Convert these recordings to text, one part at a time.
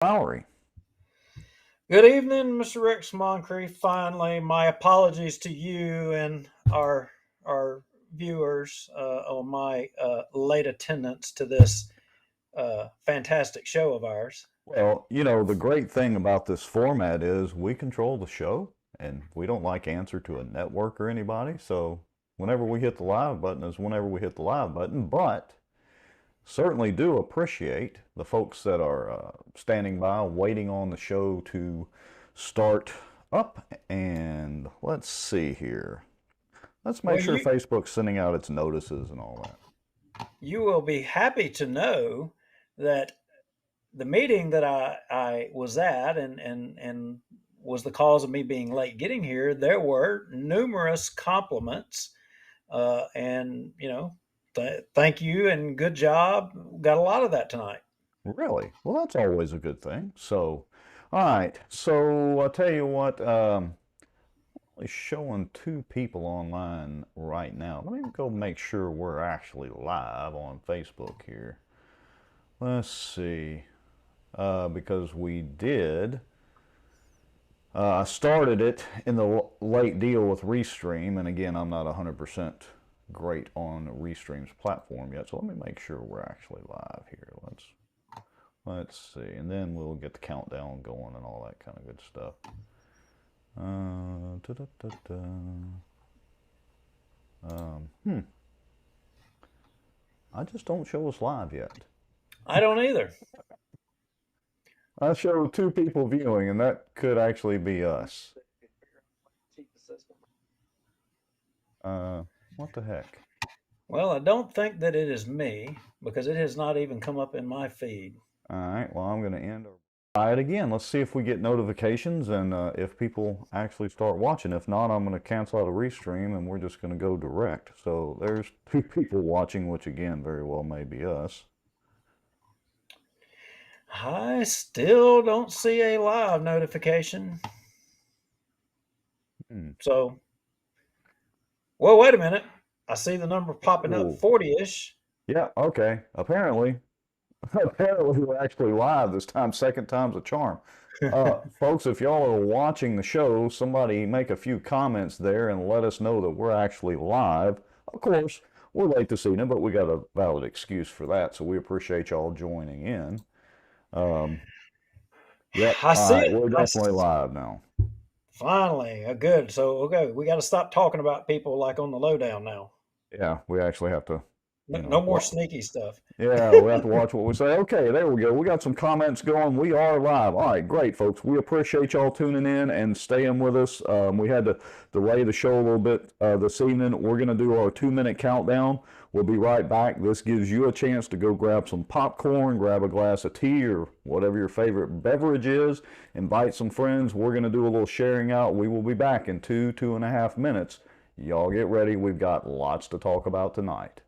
Lowry. Good evening, Mr. Rex Moncrief. Finally, my apologies to you and our viewers on my late attendance to this fantastic show of ours. Well, the great thing about this format is we control the show and we don't like answer to a network or anybody. So whenever we hit the live button is whenever we hit the live button. But certainly do appreciate the folks that are standing by, waiting on the show to start up. And let's see here. Let's make Well, sure you Facebook's sending out its notices and all that. you will be happy to know that the meeting that I was at and was the cause of me being late getting here. There were numerous compliments and thank you and good job. Got a lot of that tonight. Really? Well, that's always a good thing. So, all right. So I'll tell you what. Only showing two people online right now. Let me go make sure we're actually live on Facebook here. Let's see. Because we did. I started it in the late deal with Restream, and again, I'm not 100% great on Restream's platform yet. So let me make sure we're actually live here. Let's see, and then we'll get the countdown going and all that kind of good stuff. Da, da, da, da. I just don't show us live yet. I don't either. I show two people viewing, and that could actually be us. What the heck? Well, I don't think that it is me because it has not even come up in my feed. All right, well, I'm going to end our. Try it again. Let's see if we get notifications and if people actually start watching. If not, I'm going to cancel out a restream and we're just going to go direct. So there's two people watching, which again, very well may be us. I still don't see a live notification. So, well, wait a minute. I see the number popping up Ooh. 40-ish. Yeah, okay. Apparently we're actually live this time. Second time's a charm. Folks, if y'all are watching the show, somebody make a few comments there and let us know that we're actually live. Of course, we're late this evening, but we got a valid excuse for that, so we appreciate y'all joining in. Yep. I All see right, it. we're definitely live now. Finally, good. So, okay, we got to stop talking about people like on the lowdown now. Yeah, we actually have to, No more sneaky stuff. yeah, we have to watch what we say. Okay, there we go. We got some comments going. We are live. All right, great, folks. We appreciate y'all tuning in and staying with us. We had to delay the show a little bit this evening. We're going to do our 2-minute countdown. We'll be right back. This gives you a chance to go grab some popcorn, grab a glass of tea or whatever your favorite beverage is, invite some friends. We're going to do a little sharing out. We will be back in 2.5 minutes. Y'all get ready. We've got lots to talk about tonight.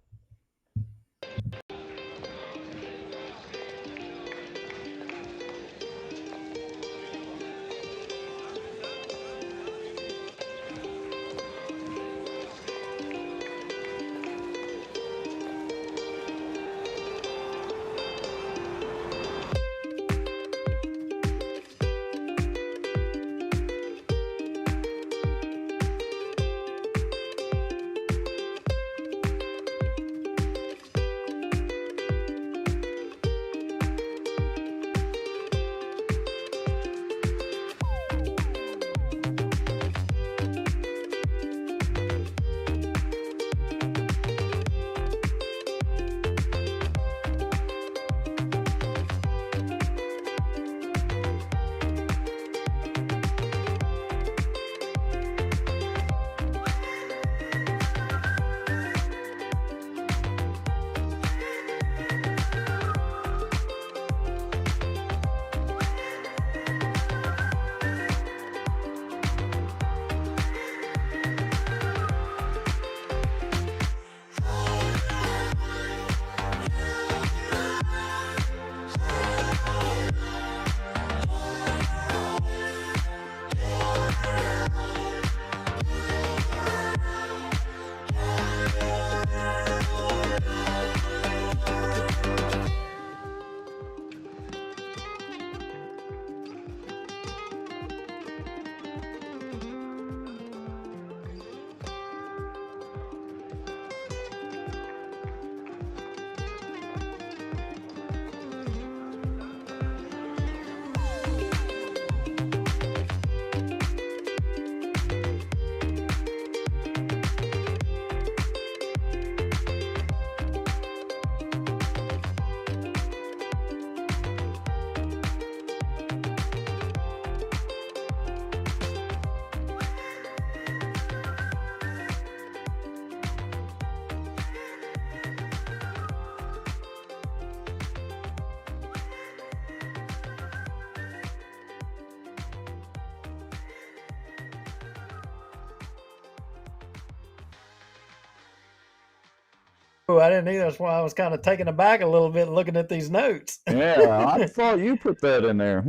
Oh, I didn't either. That's why I was kind of taken aback a little bit looking at these notes. Yeah, I thought you put that in there.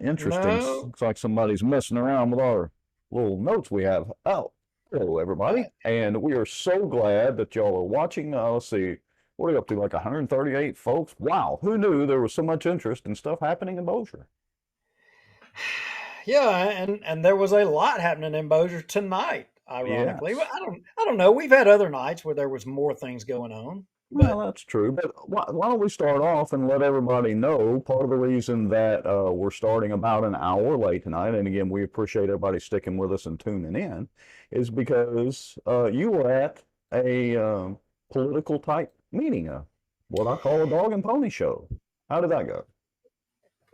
Interesting. No. Looks like somebody's messing around with our little notes we have. Oh, hello, everybody. And we are so glad that y'all are watching. Let's see, what are we up to? Like 138 folks? Wow, who knew there was so much interest and stuff happening in Bossier? Yeah, and there was a lot happening in Bossier tonight, ironically. But Yes. I don't know. We've had other nights where there was more things going on, Well, but that's true. But why don't we start off and let everybody know part of the reason that we're starting about an hour late tonight, and again, we appreciate everybody sticking with us and tuning in, is because you were at a political type meeting, what I call a dog and pony show. How did that go?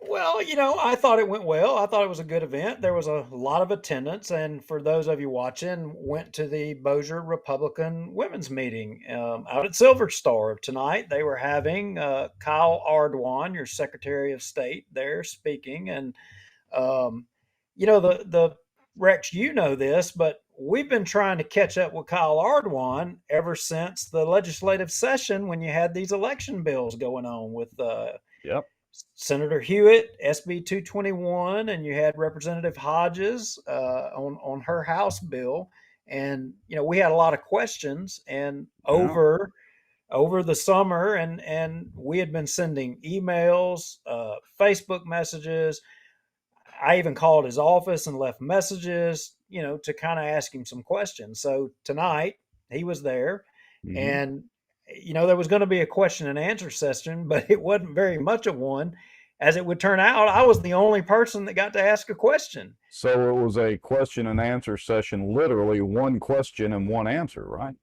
well, I thought it went well. I thought it was a good event. There was a lot of attendance, and for those of you watching, went to the Bossier Republican Women's Meeting out at Silver Star tonight. They were having Kyle Ardoin, your Secretary of State, there speaking, and um, the Rex, you know this, but we've been trying to catch up with Kyle Ardoin ever since the legislative session when you had these election bills going on with Yep. Senator Hewitt, SB 221, and you had Representative Hodges on her House bill. And we had a lot of questions, and Yeah. over the summer, and we had been sending emails, Facebook messages. I even called his office and left messages, to kind of ask him some questions. So tonight he was there, Hmm. and there was going to be a question and answer session, but it wasn't very much of one. As it would turn out, I was the only person that got to ask a question. So it was a question and answer session, literally one question and one answer, right?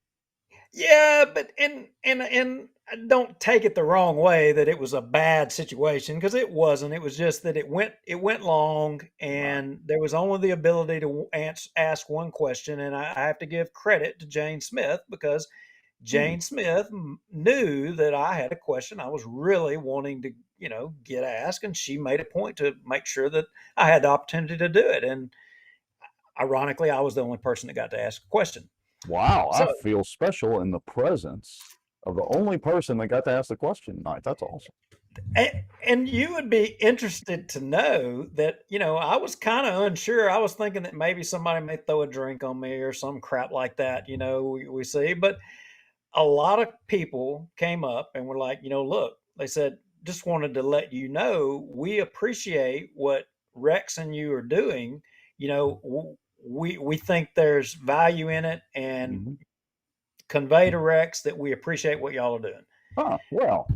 Yeah, but and don't take it the wrong way that it was a bad situation, because it wasn't. It was just that it went long, Right. and there was only the ability to ask one question. And I have to give credit to Jane Smith, because Hmm. Jane Smith knew that I had a question I was really wanting to get asked, and she made a point to make sure that I had the opportunity to do it. And ironically, I was the only person that got to ask a question. Wow, So I feel special in the presence of the only person that got to ask the question tonight. That's awesome. And you would be interested to know that, I was kind of unsure. I was thinking that maybe somebody may throw a drink on me or some crap like that, we see. But a lot of people came up and were like, look, they said, just wanted to let you know we appreciate what Rex and you are doing. We think there's value in it, and Hmm. convey to Rex that we appreciate what y'all are doing. Well,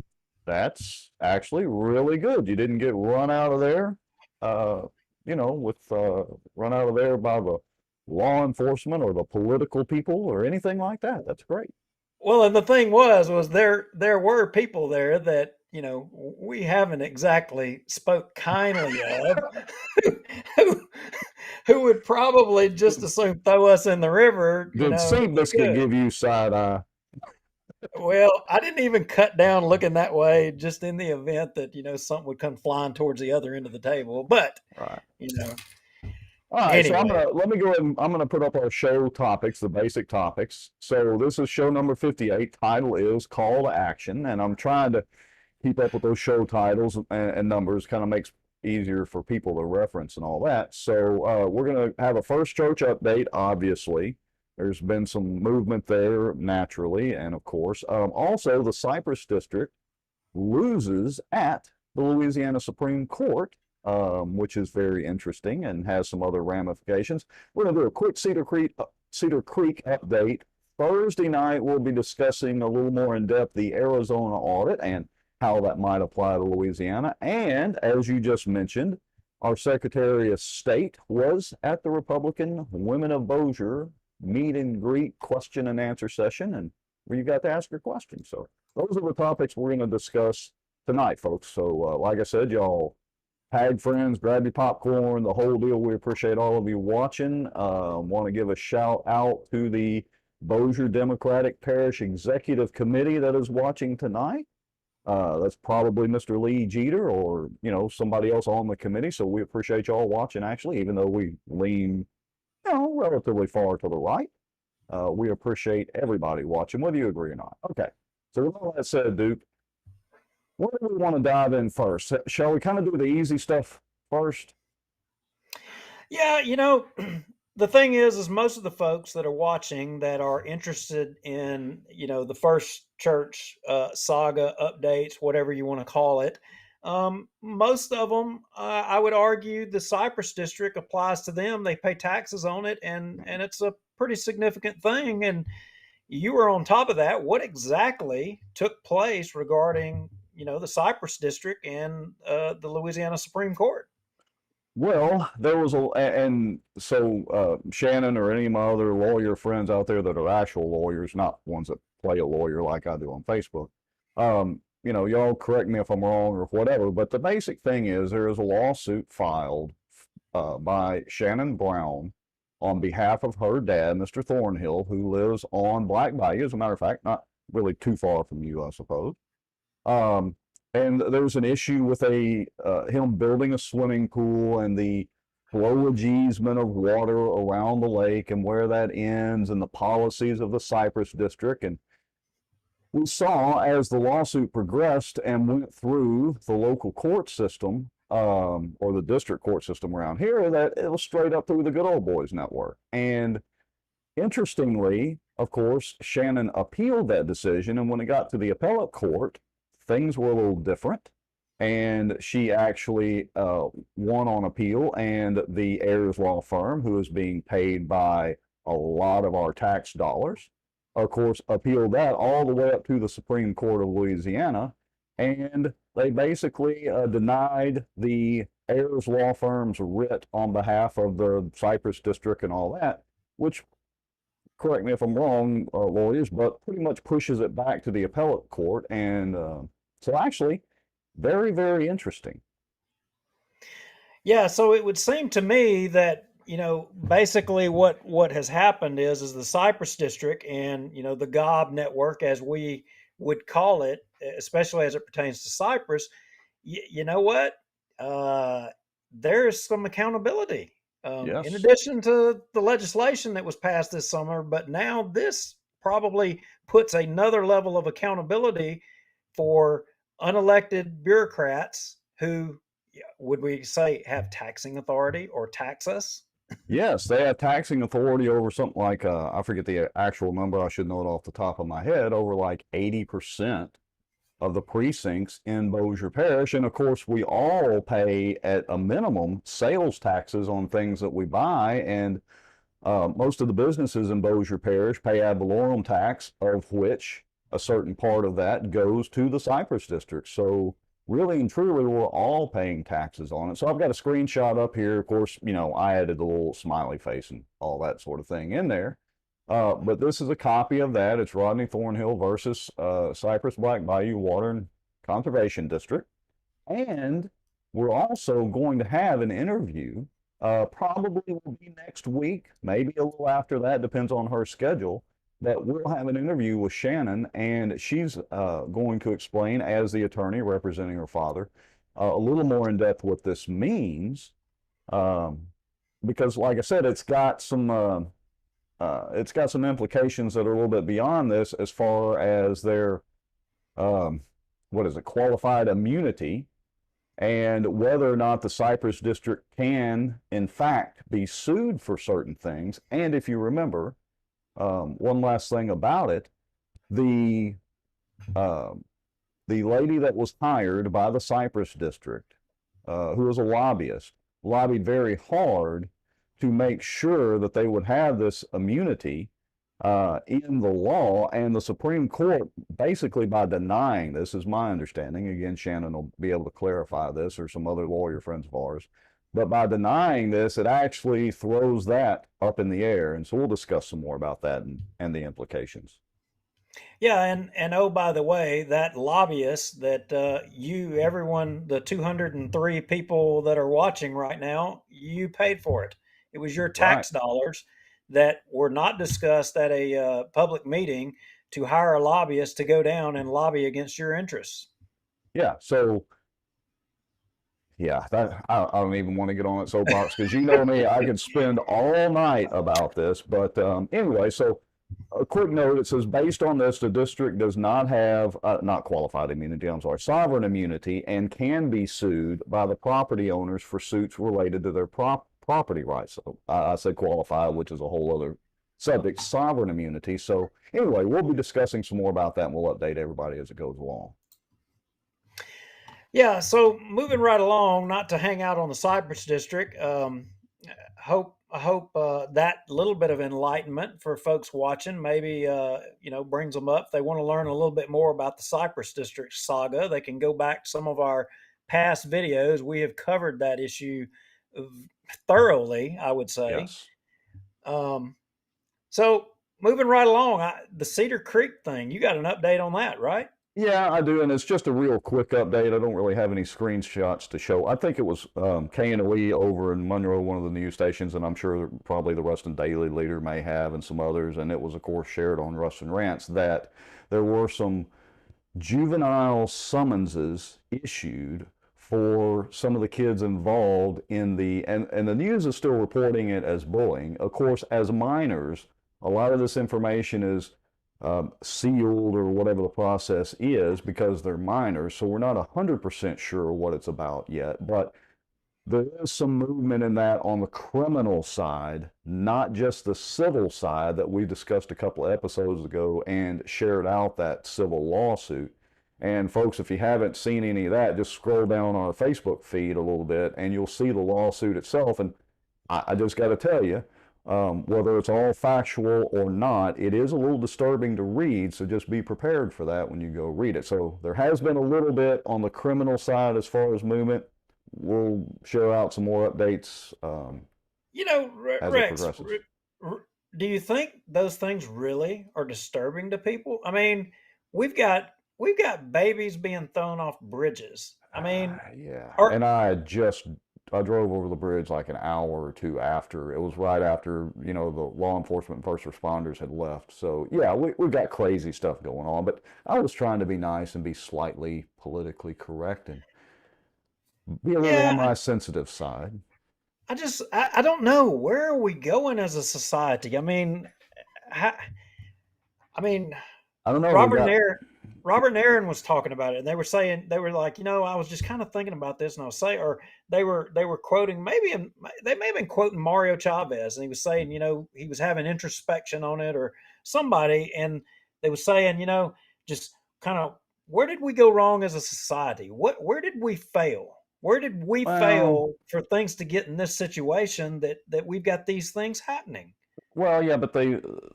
that's actually really good. You didn't get run out of there, uh, with run out of there by the law enforcement or the political people or anything like that. That's great. Well, and the thing was there were people there that we haven't exactly spoke kindly of, who who would probably just as soon throw us in the river, Did if Saint we Biscuit could. give you side eye? Well, I didn't even cut down looking that way, just in the event that something would come flying towards the other end of the table. But Right. you know, All right, so anyway, let me go ahead and I'm gonna put up our show topics, the basic topics. So this is show number 58. Title is Call to Action, and I'm trying to keep up with those show titles and numbers. Kind of makes easier for people to reference and all that. So we're gonna have a first church update. Obviously, there's been some movement there naturally, and of course, also the Cypress District loses at the Louisiana Supreme Court, which is very interesting and has some other ramifications. We're going to do a quick Cedar Creek update. Thursday night, we'll be discussing a little more in depth the Arizona audit and how that might apply to Louisiana. And as you just mentioned, our Secretary of State was at the Republican Women of Bossier meet and greet question and answer session, and where you got to ask your question. So those are the topics we're going to discuss tonight, folks. So, like I said, y'all tag friends, grab your popcorn, the whole deal. We appreciate all of you watching. Want to give a shout out to the Bossier Democratic Parish Executive Committee that is watching tonight. That's probably Mr. Lee Jeter or somebody else on the committee. So we appreciate y'all watching. Actually, even though we lean relatively far to the right. We appreciate everybody watching, whether you agree or not. Okay. So with all that said, Duke, what do we want to dive in first? Shall we kind of do the easy stuff first? Yeah, the thing is most of the folks that are watching that are interested in, the first church saga updates, whatever you want to call it, most of them, I would argue, the Cypress District applies to them. They pay taxes on it, and it's a pretty significant thing. And you were on top of that. What exactly took place regarding, the Cypress District and the Louisiana Supreme Court? Well, there was and so Shannon or any of my other lawyer friends out there that are actual lawyers, not ones that play a lawyer like I do on Facebook, y'all correct me if I'm wrong or whatever, but the basic thing is there is a lawsuit filed by Shannon Brown on behalf of her dad, Mr. Thornhill, who lives on Black Bayou, as a matter of fact, not really too far from you, I suppose. Um, and there was an issue with him building a swimming pool and the flowage easement of water around the lake and where that ends and the policies of the Cypress District. And we saw as the lawsuit progressed and went through the local court system, or the district court system around here, that it was straight up through the good old boys network. And interestingly, of course, Shannon appealed that decision, and when it got to the appellate court, things were a little different. And she actually won on appeal, and the Ayers Law Firm, who is being paid by a lot of our tax dollars, of course, appealed that all the way up to the Supreme Court of Louisiana. And they basically denied the Ayers Law Firm's writ on behalf of the Cypress District and all that, which, correct me if I'm wrong, lawyers, but pretty much pushes it back to the appellate court. And so actually, very, very interesting. Yeah, so it would seem to me that, basically what has happened is the Cypress District and, the GOB network, as we would call it, especially as it pertains to Cypress, you know what? There's some accountability. In Yes. addition to the legislation that was passed this summer, but now this probably puts another level of accountability for unelected bureaucrats who, yeah, would we say, have taxing authority or tax us? Yes, they have taxing authority over something like, I forget the actual number, I should know it off the top of my head, over like 80% of the precincts in Bossier Parish. And of course, we all pay at a minimum sales taxes on things that we buy. And most of the businesses in Bossier Parish pay ad valorem tax, of which a certain part of that goes to the Cypress District. So really and truly, we're all paying taxes on it. So I've got a screenshot up here. Of course, I added a little smiley face and all that sort of thing in there. But this is a copy of that. It's Rodney Thornhill versus Cypress Black Bayou Water and Conservation District. And we're also going to have an interview. Probably will be next week, maybe a little after that, depends on her schedule. That we'll have an interview with Shannon, and she's going to explain, as the attorney representing her father, a little more in depth what this means. Because, like I said, it's got some implications that are a little bit beyond this, as far as their qualified immunity, and whether or not the Cypress District can, in fact, be sued for certain things. And if you remember, one last thing about it, the lady that was hired by the Cypress District, who was a lobbyist, lobbied very hard to make sure that they would have this immunity in the law. And the Supreme Court, basically by denying this, is my understanding, again, Shannon will be able to clarify this, or some other lawyer friends of ours, but by denying this, it actually throws that up in the air. And so we'll discuss some more about that and the implications. Yeah, and oh, by the way, that lobbyist that everyone, the 203 people that are watching right now, you paid for it. It was your Right. tax dollars that were not discussed at a public meeting to hire a lobbyist to go down and lobby against your interests. Yeah. So, yeah, I don't even want to get on that soapbox, because you know me, I could spend all night about this. But anyway, so A quick note, it says, based on this, the district does not have, not qualified immunity, I'm sorry, sovereign immunity, and can be sued by the property owners for suits related to their property rights. So I said qualified, which is a whole other subject, sovereign immunity. So anyway, we'll be discussing some more about that, and we'll update everybody as it goes along. Yeah, so moving right along, not to hang out on the Cypress District. I hope that little bit of enlightenment for folks watching maybe brings them up. If they want to learn a little bit more about the Cypress District saga, they can go back to some of our past videos. We have covered that issue thoroughly, I would say. Yes. Um, so moving right along, the Cedar Creek thing, you got an update on that, right? Yeah, I do, and it's just a real quick update. I don't really have any screenshots to show. I think it was KNOE over in Monroe, one of the news stations, and I'm sure probably the Ruston Daily Leader may have, and some others. And it was, of course, shared on Ruston Rants that there were some juvenile summonses issued for some of the kids involved in and the news is still reporting it as bullying. Of course, as minors, a lot of this information is sealed or whatever the process is because they're minors, so we're not 100% sure what it's about yet, but there is some movement in that on the criminal side, not just the civil side that we discussed a couple of episodes ago and shared out that civil lawsuit. And folks, if you haven't seen any of that, just scroll down our Facebook feed a little bit and you'll see the lawsuit itself. And I just got to tell you, whether it's all factual or not, it is a little disturbing to read, so just be prepared for that when you go read it. So there has been a little bit on the criminal side as far as movement. We'll share out some more updates as it Rex, progresses. do you think those things really are disturbing to people? I mean, we've got we've got babies being thrown off bridges. I mean, Yeah, are and I drove over the bridge like an hour or two after. It was right after, the law enforcement and first responders had left. So yeah, we've got crazy stuff going on, but I was trying to be nice and be slightly politically correct and be a little on yeah, my sensitive side. I don't know, where are we going as a society? Ha, I mean, I don't know. We've Robert and got Aaron, Robert and Aaron was talking about it, and they were saying they were like, I was just kind of thinking about this, and I was saying, or they were quoting they may have been quoting Mario Chavez, and he was saying, he was having introspection on it, or somebody, and they were saying, just kind of where did we go wrong as a society? Where did we fail? Where did we well, fail for things to get in this situation that we've got these things happening? Well, yeah, but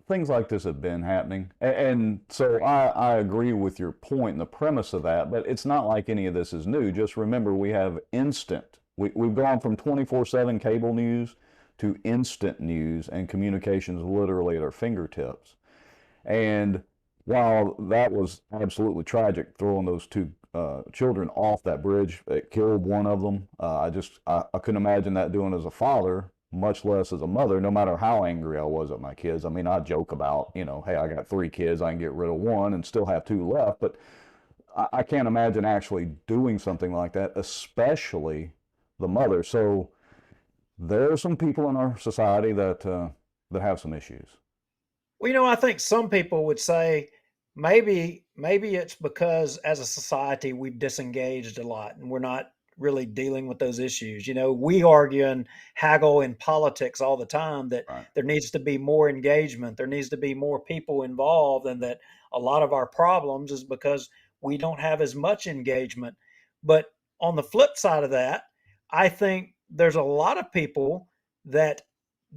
things like this have been happening, and so I agree with your point and the premise of that. But it's not like any of this is new. Just remember, we have instant. We've gone from 24/7 cable news to instant news and communications literally at our fingertips. And while that was absolutely tragic, throwing those two children off that bridge, it killed one of them. I couldn't imagine that doing as a father, much less as a mother, no matter how angry I was at my kids. I mean, I joke about, hey, I got three kids, I can get rid of one and still have two left, but I can't imagine actually doing something like that, especially the mother. So there are some people in our society that have some issues. Well, I think some people would say maybe it's because as a society we've disengaged a lot and we're not really dealing with those issues. We argue and haggle in politics all the time that Right. there needs to be more engagement, there needs to be more people involved, and that a lot of our problems is because we don't have as much engagement. But on the flip side of that, I think there's a lot of people that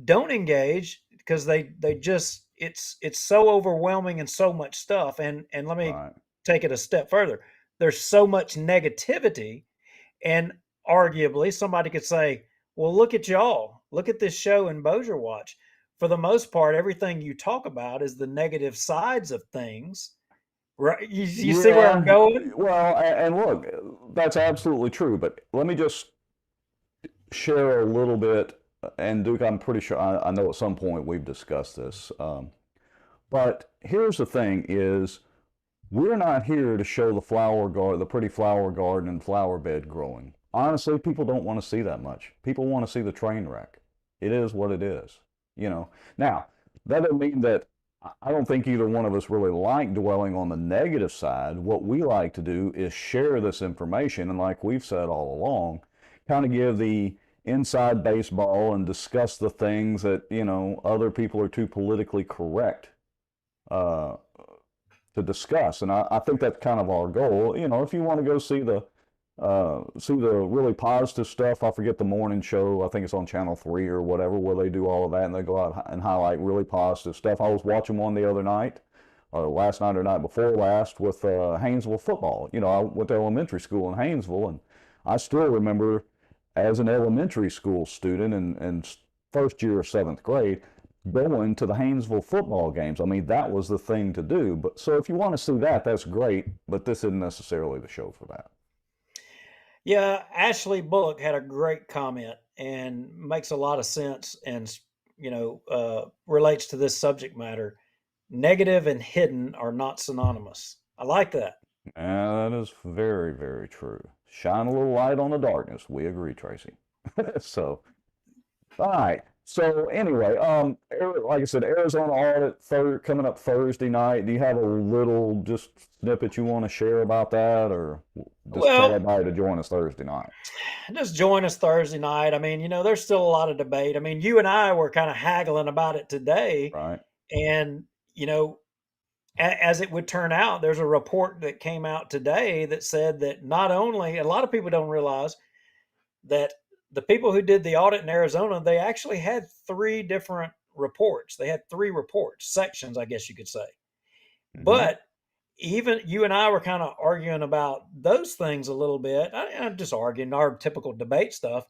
don't engage because they just it's so overwhelming and so much stuff, and let me Right. take it a step further. There's so much negativity, and arguably somebody could say, well, look at y'all, look at this show in Bossier Watch. For the most part, everything you talk about is the negative sides of things, right? You see where I'm Yeah, going? well, and look, that's absolutely true. But let me just share a little bit. And Duke, I'm pretty sure I know at some point we've discussed this. But here's the thing: is we're not here to show the pretty flower garden and flower bed growing. Honestly, people don't want to see that much. People want to see the train wreck. It is what it is. Now, that doesn't mean that I don't think either one of us really like dwelling on the negative side. What we like to do is share this information, and like we've said all along, kind of give the inside baseball and discuss the things that, other people are too politically correct uh, to discuss. And I think that's kind of our goal. If you want to go see the really positive stuff, I forget the morning show. I think it's on Channel 3 or whatever, where they do all of that and they go out and highlight really positive stuff. I was watching one the other night, or last night or night before last, with Haynesville football. I went to elementary school in Haynesville, and I still remember as an elementary school student in first year of seventh grade, going to the Haynesville football games. I mean, that was the thing to do. But so if you want to see that, that's great, but this isn't necessarily the show for that. Yeah, Ashley Bullock had a great comment and makes a lot of sense and relates to this subject matter. Negative and hidden are not synonymous. I like that. And that is very, very true. Shine a little light on the darkness. We agree, Tracy. So, all right. So anyway, like I said, Arizona audit coming up Thursday night. Do you have a little just snippet you want to share about that, or just tell Well, everybody to join us Thursday night? just join us Thursday night. I mean, there's still a lot of debate. I mean, you and I were kind of haggling about it today, Right. and you know, as it would turn out, there's a report that came out today that said that not only a lot of people don't realize that the people who did the audit in Arizona, they actually had three different reports. They had three reports, sections, I guess you could say. Mm-hmm. But even you and I were kind of arguing about those things a little bit. I'm just arguing our typical debate stuff.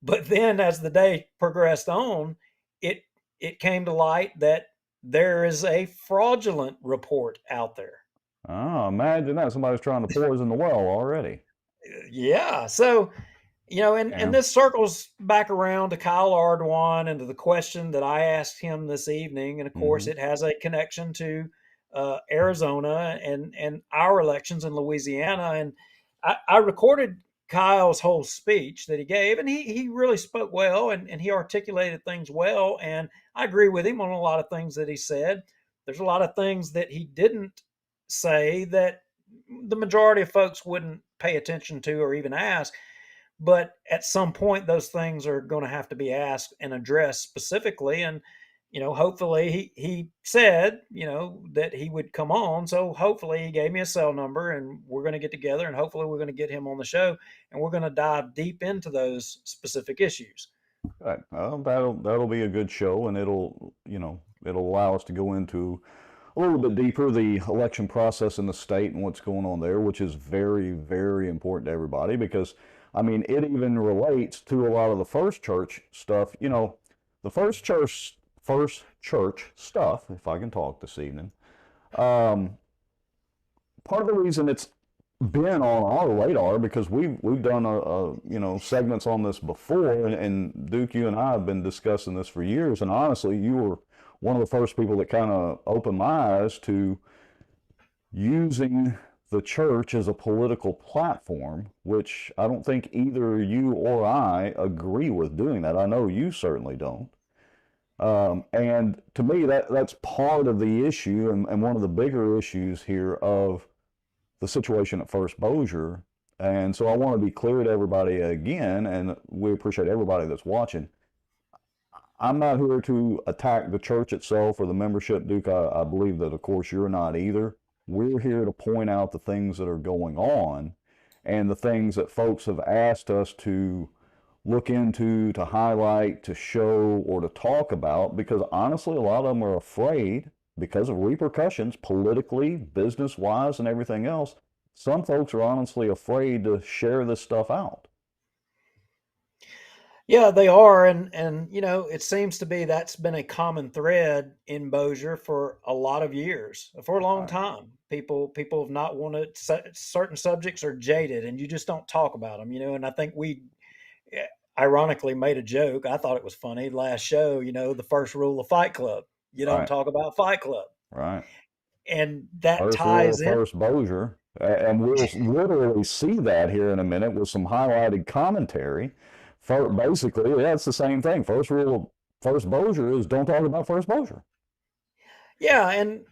But then as the day progressed on, it it came to light that there is a fraudulent report out there. Oh, imagine that. Somebody's trying to poison the well already. Yeah. So, and Yeah. this circles back around to Kyle Ardoin and to the question that I asked him this evening. And of course, Mm-hmm. it has a connection to Arizona and our elections in Louisiana. And I recorded Kyle's whole speech that he gave, and he really spoke well and he articulated things well. And I agree with him on a lot of things that he said. There's a lot of things that he didn't say that the majority of folks wouldn't pay attention to or even ask. But at some point, those things are going to have to be asked and addressed specifically. And, hopefully he said, that he would come on. So hopefully he gave me a cell number and we're going to get together and hopefully we're going to get him on the show and we're going to dive deep into those specific issues. Right. Well, that'll be a good show, and it'll allow us to go into a little bit deeper the election process in the state and what's going on there, which is very, very important to everybody because, I mean, it even relates to a lot of the first church stuff. The first church stuff, if I can talk this evening. Um, Part of the reason it's been on our radar because we've done segments on this before, and Duke, you and I have been discussing this for years, and honestly, you were one of the first people that kind of opened my eyes to using the church as a political platform, which I don't think either you or I agree with doing that. I know you certainly don't. And to me, that's part of the issue, and one of the bigger issues here of the situation at First Bossier. And so I want to be clear to everybody again, and we appreciate everybody that's watching. I'm not here to attack the church itself or the membership, Duke. I believe that, of course, you're not either. We're here to point out the things that are going on and the things that folks have asked us to look into, to highlight, to show, or to talk about, because honestly, a lot of them are afraid because of repercussions politically, business wise, and everything else. Some folks are honestly afraid to share this stuff out. Yeah, they are, and it seems to be that's been a common thread in Bossier for a lot of years, for a long Right. time. People have not wanted certain subjects are jaded, and you just don't talk about them. And I think we ironically made a joke. I thought it was funny last show. The first rule of Fight Club: you don't Right. talk about Fight Club, Right. and that First rule ties of in. First Bossier. And we'll literally see that here in a minute with some highlighted commentary. Basically, that's the same thing. First rule of First Bossier is don't talk about First Bossier. Yeah, and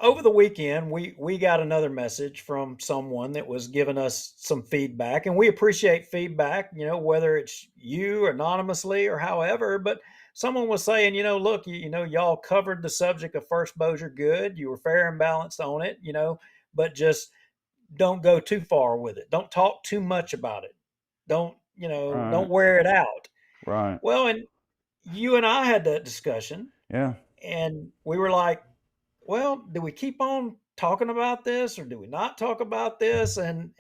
over the weekend we got another message from someone that was giving us some feedback, and we appreciate feedback, whether it's you anonymously or however, but someone was saying, look, y'all covered the subject of First Bossier good. You were fair and balanced on it, but just don't go too far with it. Don't talk too much about it. Don't Right, wear it out. right. Well, and you and I had that discussion, Yeah, and we were like, well, do we keep on talking about this or do we not talk about this? And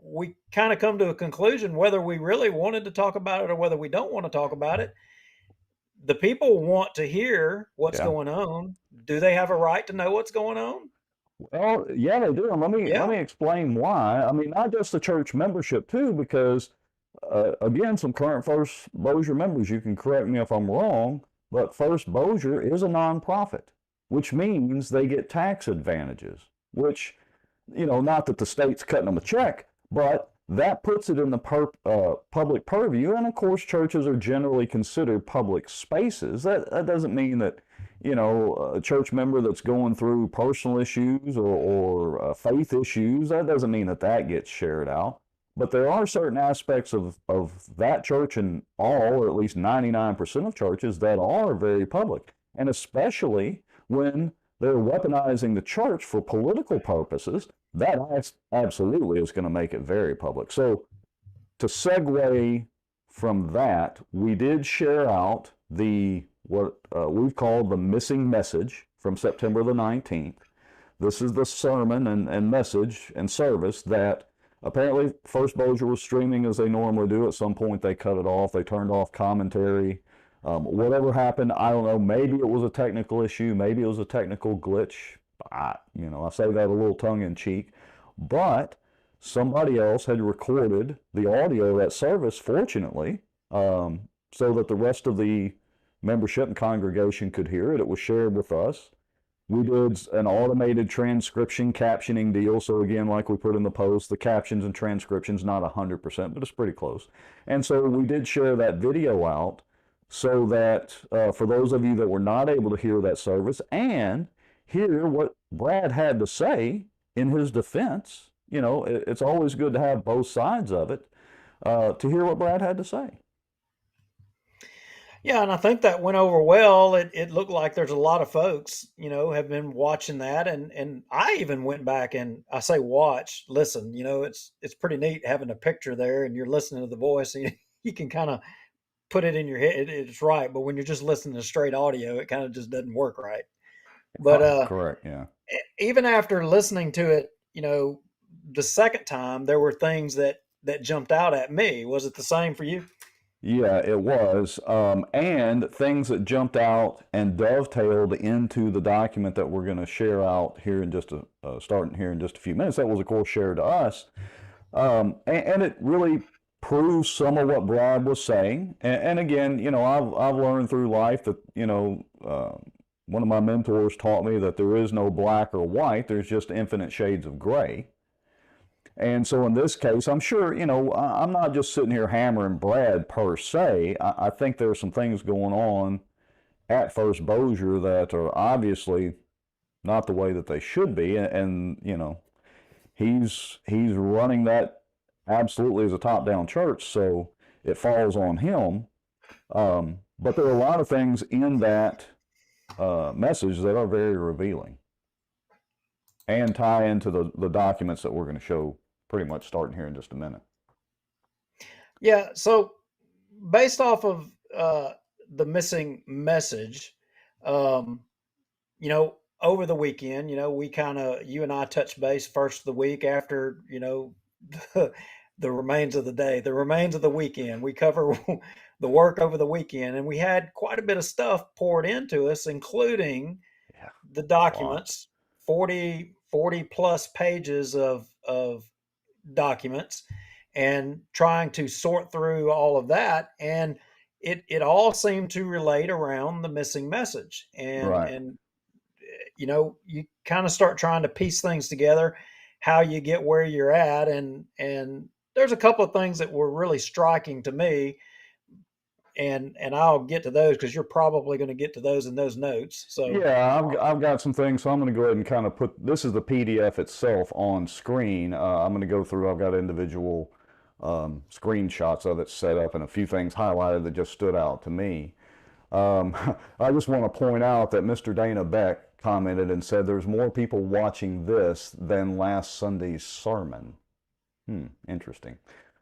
we kind of come to a conclusion whether we really wanted to talk about it or whether we don't want to talk about it. The people want to hear what's yeah. going on. Do they have a right to know what's going on? Well, yeah, they do. And let Yeah. me explain why. I mean, not just the church membership too, because again, some current First Bossier members, you can correct me if I'm wrong, but First Bossier is a nonprofit, which means they get tax advantages, which, not that the state's cutting them a check, but that puts it in the public purview. And of course, churches are generally considered public spaces. That doesn't mean that, a church member that's going through personal issues or faith issues, that doesn't mean that that gets shared out. But there are certain aspects of that church and all, or at least 99% of churches, that are very public. And especially when they're weaponizing the church for political purposes, that absolutely is going to make it very public. So, to segue from that, we did share out the what we've called the missing message from September the 19th. This is the sermon and message and service that apparently First Bossier was streaming as they normally do. At some point, they cut it off. They turned off commentary. Whatever happened, I don't know. Maybe it was a technical issue. Maybe it was a technical glitch. I say that a little tongue in cheek, but somebody else had recorded the audio of that service, fortunately, so that the rest of the membership and congregation could hear it. It was shared with us. We did an automated transcription captioning deal. So again, like we put in the post, the captions and transcriptions, not 100%, but it's pretty close. And so we did share that video out so that for those of you that were not able to hear that service and hear what Brad had to say in his defense, it's always good to have both sides of it to hear what Brad had to say. Yeah, and I think that went over well. It looked like there's a lot of folks, have been watching that, and I even went back and I say watch, listen. It's pretty neat having a picture there, and you're listening to the voice, and you can kind of put it in your head. It's right, but when you're just listening to straight audio, it kind of just doesn't work right. But Correct, yeah. even after listening to it, the second time, there were things that jumped out at me. Was it the same for you? Yeah, it was. And things that jumped out and dovetailed into the document that we're going to share out here in starting here in just a few minutes. That was, of course, shared to us. And it really proves some of what Brad was saying. And again, I've learned through life that, one of my mentors taught me that there is no black or white, there's just infinite shades of gray. And so in this case, I'm sure, I'm not just sitting here hammering Brad per se. I think there are some things going on at First Bossier that are obviously not the way that they should be. And he's running that absolutely as a top-down church, so it falls on him. But there are a lot of things in that message that are very revealing and tie into the documents that we're going to show pretty much starting here in just a minute. Yeah. So based off of the missing message, um, over the weekend, we kind of, you and I touched base first of the week after, the, the remains of the day, the remains of the weekend. We cover the work over the weekend, and we had quite a bit of stuff poured into us, including Yeah, the a lot. documents, 40 plus pages of documents, and trying to sort through all of that. And it all seemed to relate around the missing message. Right. And you kind of start trying to piece things together, how you get where you're at. And there's a couple of things that were really striking to me. and I'll get to those because you're probably going to get to those in those notes. So Yeah, I've got some things, so I'm going to go ahead and kind of put this is the PDF itself on screen. I'm going to go through. I've got individual screenshots of it set up and a few things highlighted that just stood out to me. Um, I just want to point out that Mr. Dana Beck commented and said there's more people watching this than last Sunday's sermon. Interesting.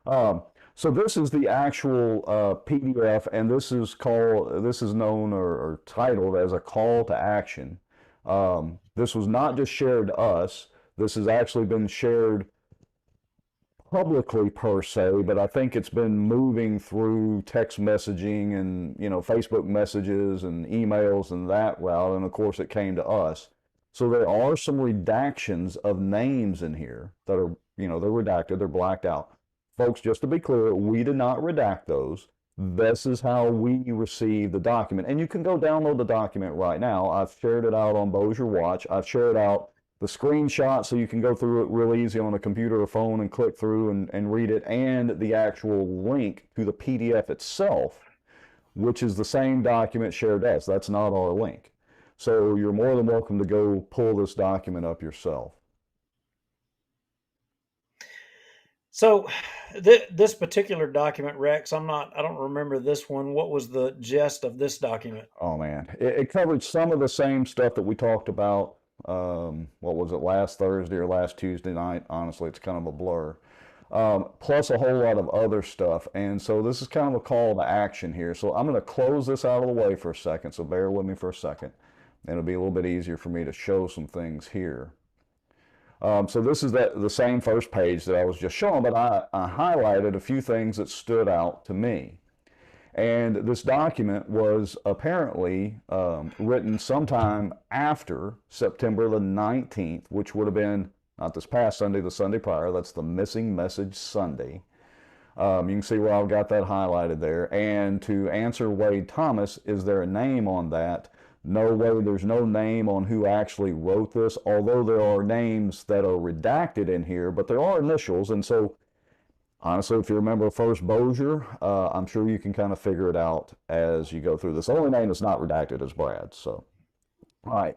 Um, so this is the actual PDF, and this is known or titled as a call to action. This was not just shared to us. This has actually been shared publicly per se, but I think it's been moving through text messaging and Facebook messages and emails and that route, and of course it came to us. So there are some redactions of names in here that are they're redacted, they're blacked out. Folks, just to be clear, we did not redact those. This is how we received the document, and you can go download the document right now. I've shared it out on Bossier Watch. I've shared out the screenshot so you can go through it real easy on a computer or phone and click through and read it, and the actual link to the PDF itself, which is the same document shared as. That's not our link. So you're more than welcome to go pull this document up yourself. So this particular document, Rex, I don't remember this one. What was the gist of this document? Oh man, it covered some of the same stuff that we talked about. What was it, last Thursday or last Tuesday night? Honestly, it's kind of a blur. Plus a whole lot of other stuff. And so this is kind of a call to action here. So I'm going to close this out of the way for a second. So bear with me for a second. And it'll be a little bit easier for me to show some things here. So this is the same first page that I was just showing, but I highlighted a few things that stood out to me. And this document was apparently written sometime after September the 19th, which would have been not this past Sunday, the Sunday prior. That's the Missing Message Sunday. You can see where I've got that highlighted there. And to answer Wade Thomas, is there a name on that? No way, there's no name on who actually wrote this, although there are names that are redacted in here, but there are initials. And so honestly, if you remember First Bossier, I'm sure you can kind of figure it out as you go through this. The only name that's not redacted is Brad. So, all right.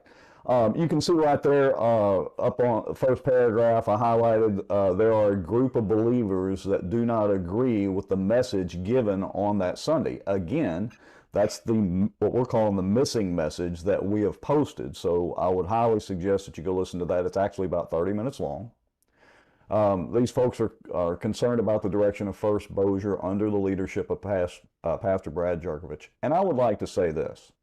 You can see right there up on the first paragraph, I highlighted there are a group of believers that do not agree with the message given on that Sunday. Again, that's what we're calling the missing message that we have posted. So I would highly suggest that you go listen to that. It's actually about 30 minutes long. These folks are concerned about the direction of First Bossier under the leadership of Pastor Brad Jerkovich. And I would like to say this.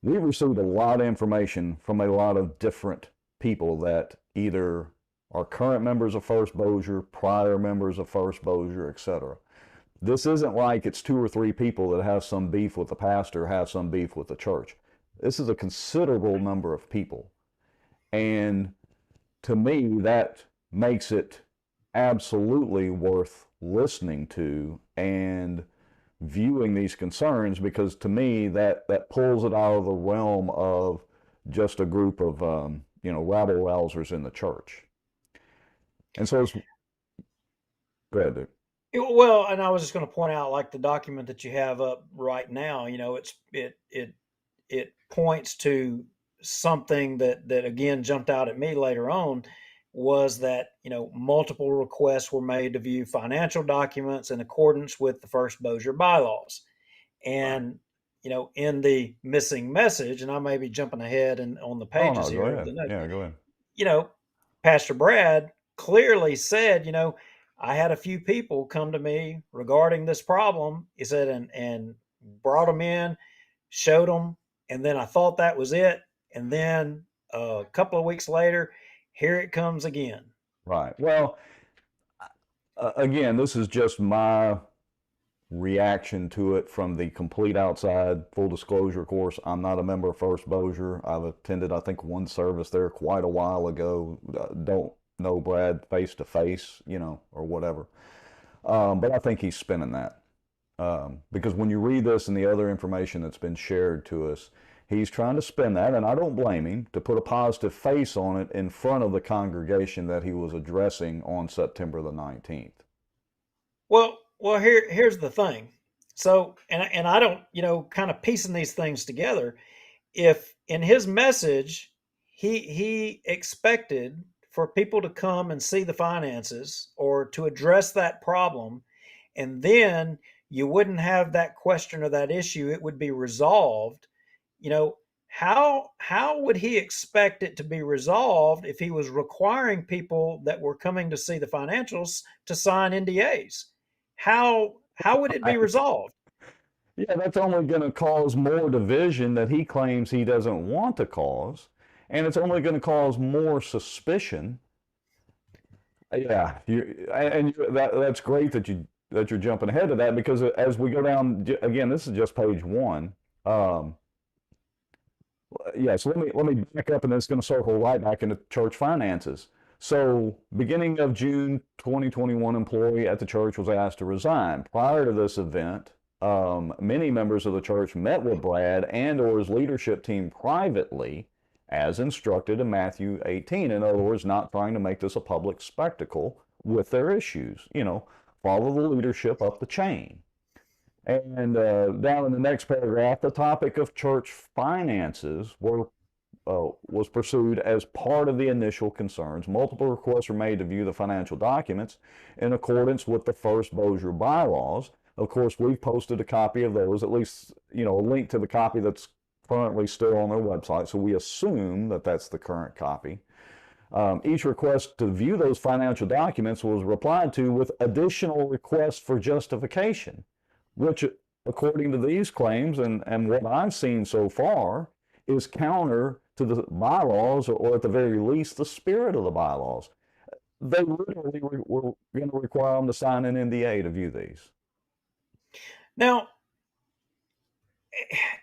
We've received a lot of information from a lot of different people that either are current members of First Bossier, prior members of First Bossier, etc. This isn't like it's 2 or 3 people that have some beef with the pastor, have some beef with the church. This is a considerable number of people. And to me, that makes it absolutely worth listening to and viewing these concerns, because to me that pulls it out of the realm of just a group of rabble rousers in the church. And so it's go ahead, dude. Well, and I was just going to point out, like the document that you have up right now, it points to something that again jumped out at me later on, was that multiple requests were made to view financial documents in accordance with the First Bossier bylaws, and in the missing message, and I may be jumping ahead and on the Oh pages no, go here of ahead. the note. Yeah, go ahead. Pastor Brad clearly said, I had a few people come to me regarding this problem. He said, and brought them in, showed them, and then I thought that was it. And then a couple of weeks later, here it comes again. Right. Well, again, this is just my reaction to it from the complete outside. Full disclosure, of course, I'm not a member of First Bossier. I've attended, I think, one service there quite a while ago. Don't know Brad face to face, or whatever. But I think he's spinning that. Because when you read this and the other information that's been shared to us, he's trying to spin that, and I don't blame him, to put a positive face on it in front of the congregation that he was addressing on September the 19th. Well, here's the thing. So, and I don't, kind of piecing these things together. If in his message he expected for people to come and see the finances or to address that problem, and then you wouldn't have that question or that issue, it would be resolved. you know how would he expect it to be resolved if he was requiring people that were coming to see the financials to sign NDAs? How would it be Right. resolved? Yeah, that's only going to cause more division that he claims he doesn't want to cause, and it's only going to cause more suspicion. Yeah, that's great that you're jumping ahead of that because as we go down again, this is just page one. Um, yeah, so let me back up, and then it's going to circle right back into church finances. So, beginning of June 2021, employee at the church was asked to resign. Prior to this event, many members of the church met with Brad and or his leadership team privately, as instructed in Matthew 18. In other words, not trying to make this a public spectacle with their issues. Follow the leadership up the chain. And down in the next paragraph, the topic of church finances was pursued as part of the initial concerns. Multiple requests were made to view the financial documents in accordance with the First Bossier bylaws. Of course, we've posted a copy of those, at least, a link to the copy that's currently still on their website. So we assume that that's the current copy. Each request to view those financial documents was replied to with additional requests for justification, which, according to these claims and what I've seen so far, is counter to the bylaws, or at the very least, the spirit of the bylaws. They literally were going to require them to sign an NDA to view these. Now,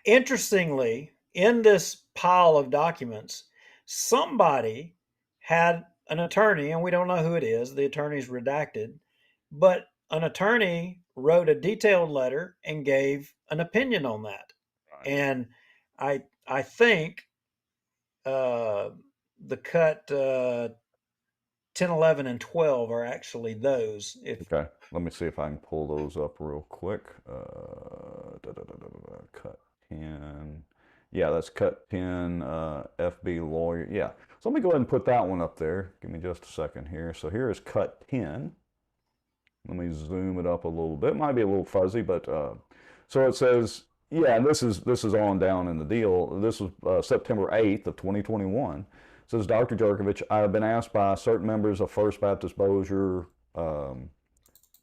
interestingly, in this pile of documents, somebody had an attorney, and we don't know who it is. The attorney's redacted, but an attorney wrote a detailed letter and gave an opinion on that. Right. And I think uh, the cut 10, 11, and 12 are actually those. If Okay, let me see if I can pull those up real quick. Cut 10. Yeah, that's cut 10, FB lawyer. Yeah, so let me go ahead and put that one up there. Give me just a second here. So here is cut 10. Let me zoom it up a little bit. It might be a little fuzzy, but so it says, yeah, and this is on down in the deal. This was September 8th of 2021. It says, Dr. Jerkovich, I have been asked by certain members of First Baptist Bossier,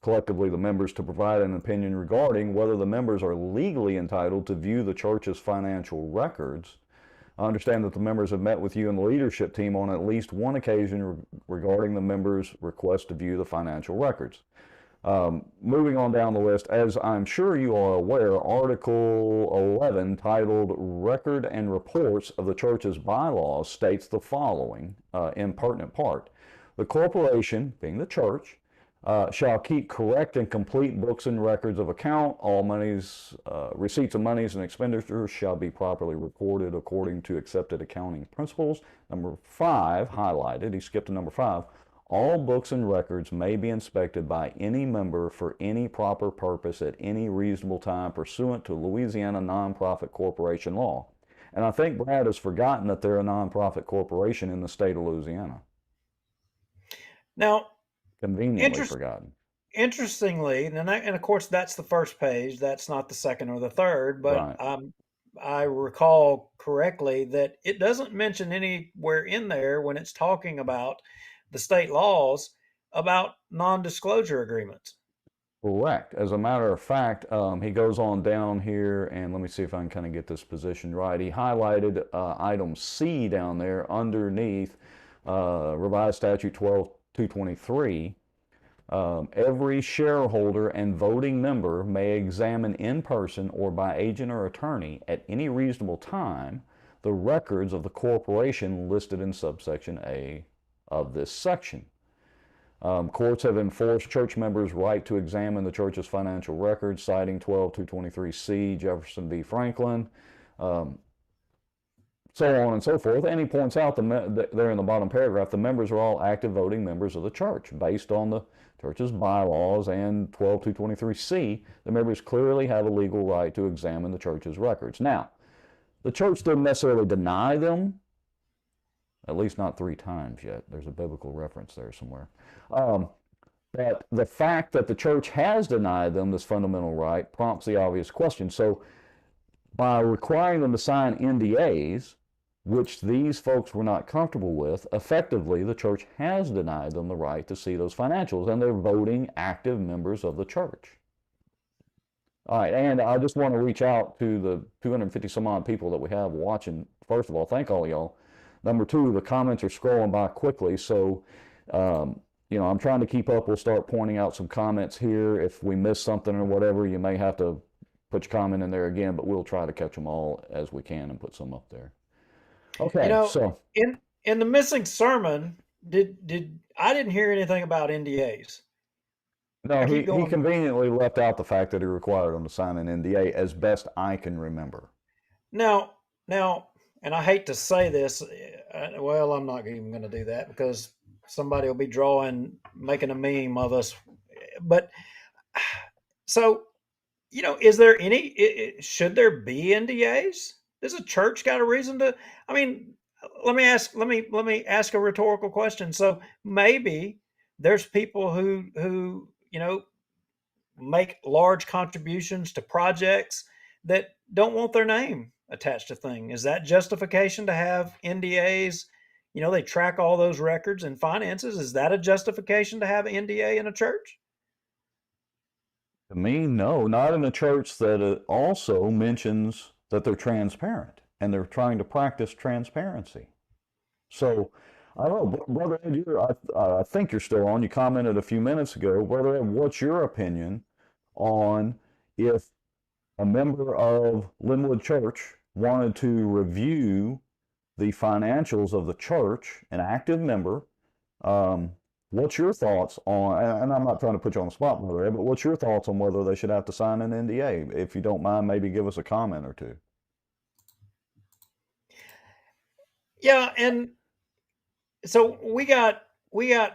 collectively the members, to provide an opinion regarding whether the members are legally entitled to view the church's financial records. I understand that the members have met with you and the leadership team on at least one occasion regarding the members' request to view the financial records. Moving on down the list, as I'm sure you are aware, Article 11, titled Record and Reports of the Church's Bylaws, states the following in pertinent part. The corporation, being the church, shall keep correct and complete books and records of account. All monies, receipts of monies and expenditures shall be properly recorded according to accepted accounting principles. Number 5, highlighted, he skipped to number 5. All books and records may be inspected by any member for any proper purpose at any reasonable time pursuant to Louisiana Nonprofit Corporation law. And I think Brad has forgotten that they're a nonprofit corporation in the state of Louisiana. now, Conveniently interest, forgotten. interestingly, and of course that's the first page. That's not the second or the third. But Right. I recall correctly that it doesn't mention anywhere in there when it's talking about the state laws about non-disclosure agreements. Correct. As a matter of fact, he goes on down here, and let me see if I can kind of get this position right. He highlighted item C down there underneath revised statute 12223. Every shareholder and voting member may examine in person or by agent or attorney at any reasonable time the records of the corporation listed in subsection A of this section. Courts have enforced church members' right to examine the church's financial records, citing 12223C, Jefferson v. Franklin, um, so on and so forth. And he points out there in the bottom paragraph, the members are all active voting members of the church based on the church's bylaws and 12223C, the members clearly have a legal right to examine the church's records. Now, the church didn't necessarily deny them, at least not 3 times yet. There's a biblical reference there somewhere. But the fact that the church has denied them this fundamental right prompts the obvious question. So, by requiring them to sign NDAs, which these folks were not comfortable with, effectively the church has denied them the right to see those financials, and they're voting active members of the church. All right, and I just want to reach out to the 250 some odd people that we have watching. First of all, thank all y'all. Number two, the comments are scrolling by quickly, so I'm trying to keep up. We'll start pointing out some comments here. If we miss something or whatever, you may have to put your comment in there again, but we'll try to catch them all as we can and put some up there. Okay, so in the missing sermon, I didn't hear anything about NDAs. no, he conveniently left out the fact that he required them to sign an NDA, as best I can remember. Now, and I hate to say this, well, I'm not even going to do that because somebody will be making a meme of us. But so, is there should there be NDAs? Does a church got a reason to? I mean, let me ask a rhetorical question. So maybe there's people who make large contributions to projects that don't want their name attached to things. Is that justification to have NDAs? They track all those records and finances. Is that a justification to have an NDA in a church? To me, no, not in a church that also mentions that they're transparent and they're trying to practice transparency. So, I don't know, Brother Ed, I think you're still on. You commented a few minutes ago. Brother Ed, what's your opinion on if a member of Linwood Church wanted to review the financials of the church, an active member? What's your thoughts on, and I'm not trying to put you on the spot, Brother Ed, but what's your thoughts on whether they should have to sign an NDA? If you don't mind, maybe give us a comment or two. Yeah, and so we got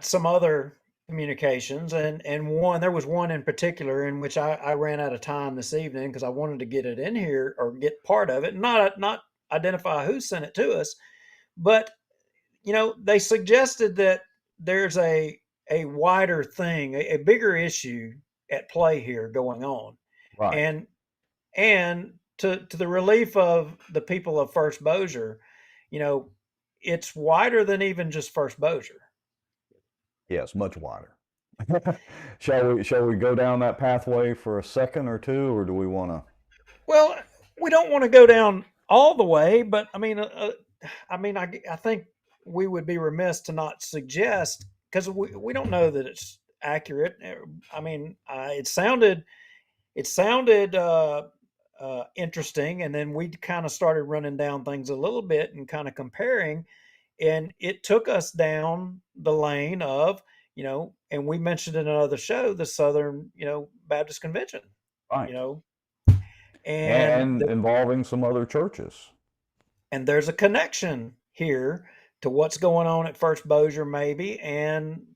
some other communications, and there was one in particular in which I ran out of time this evening because I wanted to get it in here or get part of it, not identify who sent it to us, but they suggested that there's a wider thing, a bigger issue at play here going on, Right. and to the relief of the people of First Bossier, it's wider than even just First Bossier. Yes, much wider. Shall we go down that pathway for a second or two, or do we want to? Well, we don't want to go down all the way, but I think we would be remiss to not suggest because we don't know that it's accurate. It sounded interesting, and then we kind of started running down things a little bit and kind of comparing, and it took us down the lane of and we mentioned in another show the Southern Baptist Convention, you Right. know, And involving some other churches. and there's a connection here to what's going on at First Bossier, maybe, and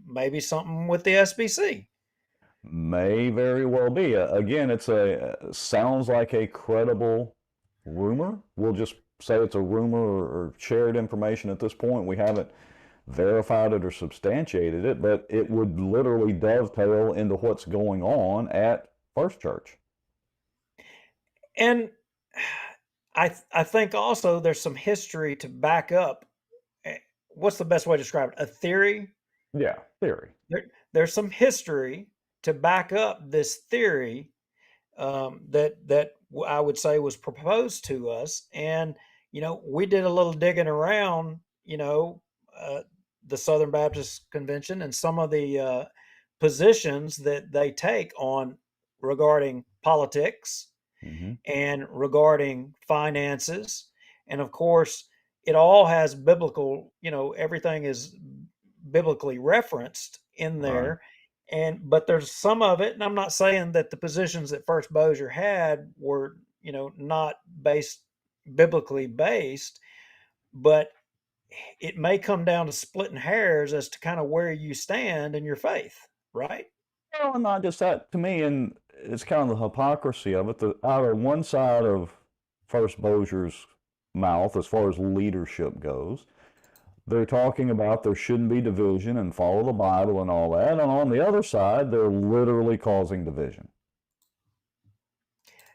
maybe something with the SBC. May very well be. Again, sounds like a credible rumor. We'll just say it's a rumor or shared information at this point. We haven't verified it or substantiated it, but it would literally dovetail into what's going on at First Church. And I think also there's some history to back up. What's the best way to describe it? A theory? Yeah, theory. There's some history to back up this theory that I would say was proposed to us, and we did a little digging around, the Southern Baptist Convention and some of the positions that they take on regarding politics Mm-hmm. and regarding finances, and of course, it all has biblical. Everything is biblically referenced in Right. there, but there's some of it, and I'm not saying that the positions that First Bossier had were not biblically based, but it may come down to splitting hairs as to kind of where you stand in your faith, right? Well, not just that. To me, and it's kind of the hypocrisy of it. Out of one side of First Bossier's mouth, as far as leadership goes, they're talking about there shouldn't be division and follow the Bible and all that. And on the other side, they're literally causing division.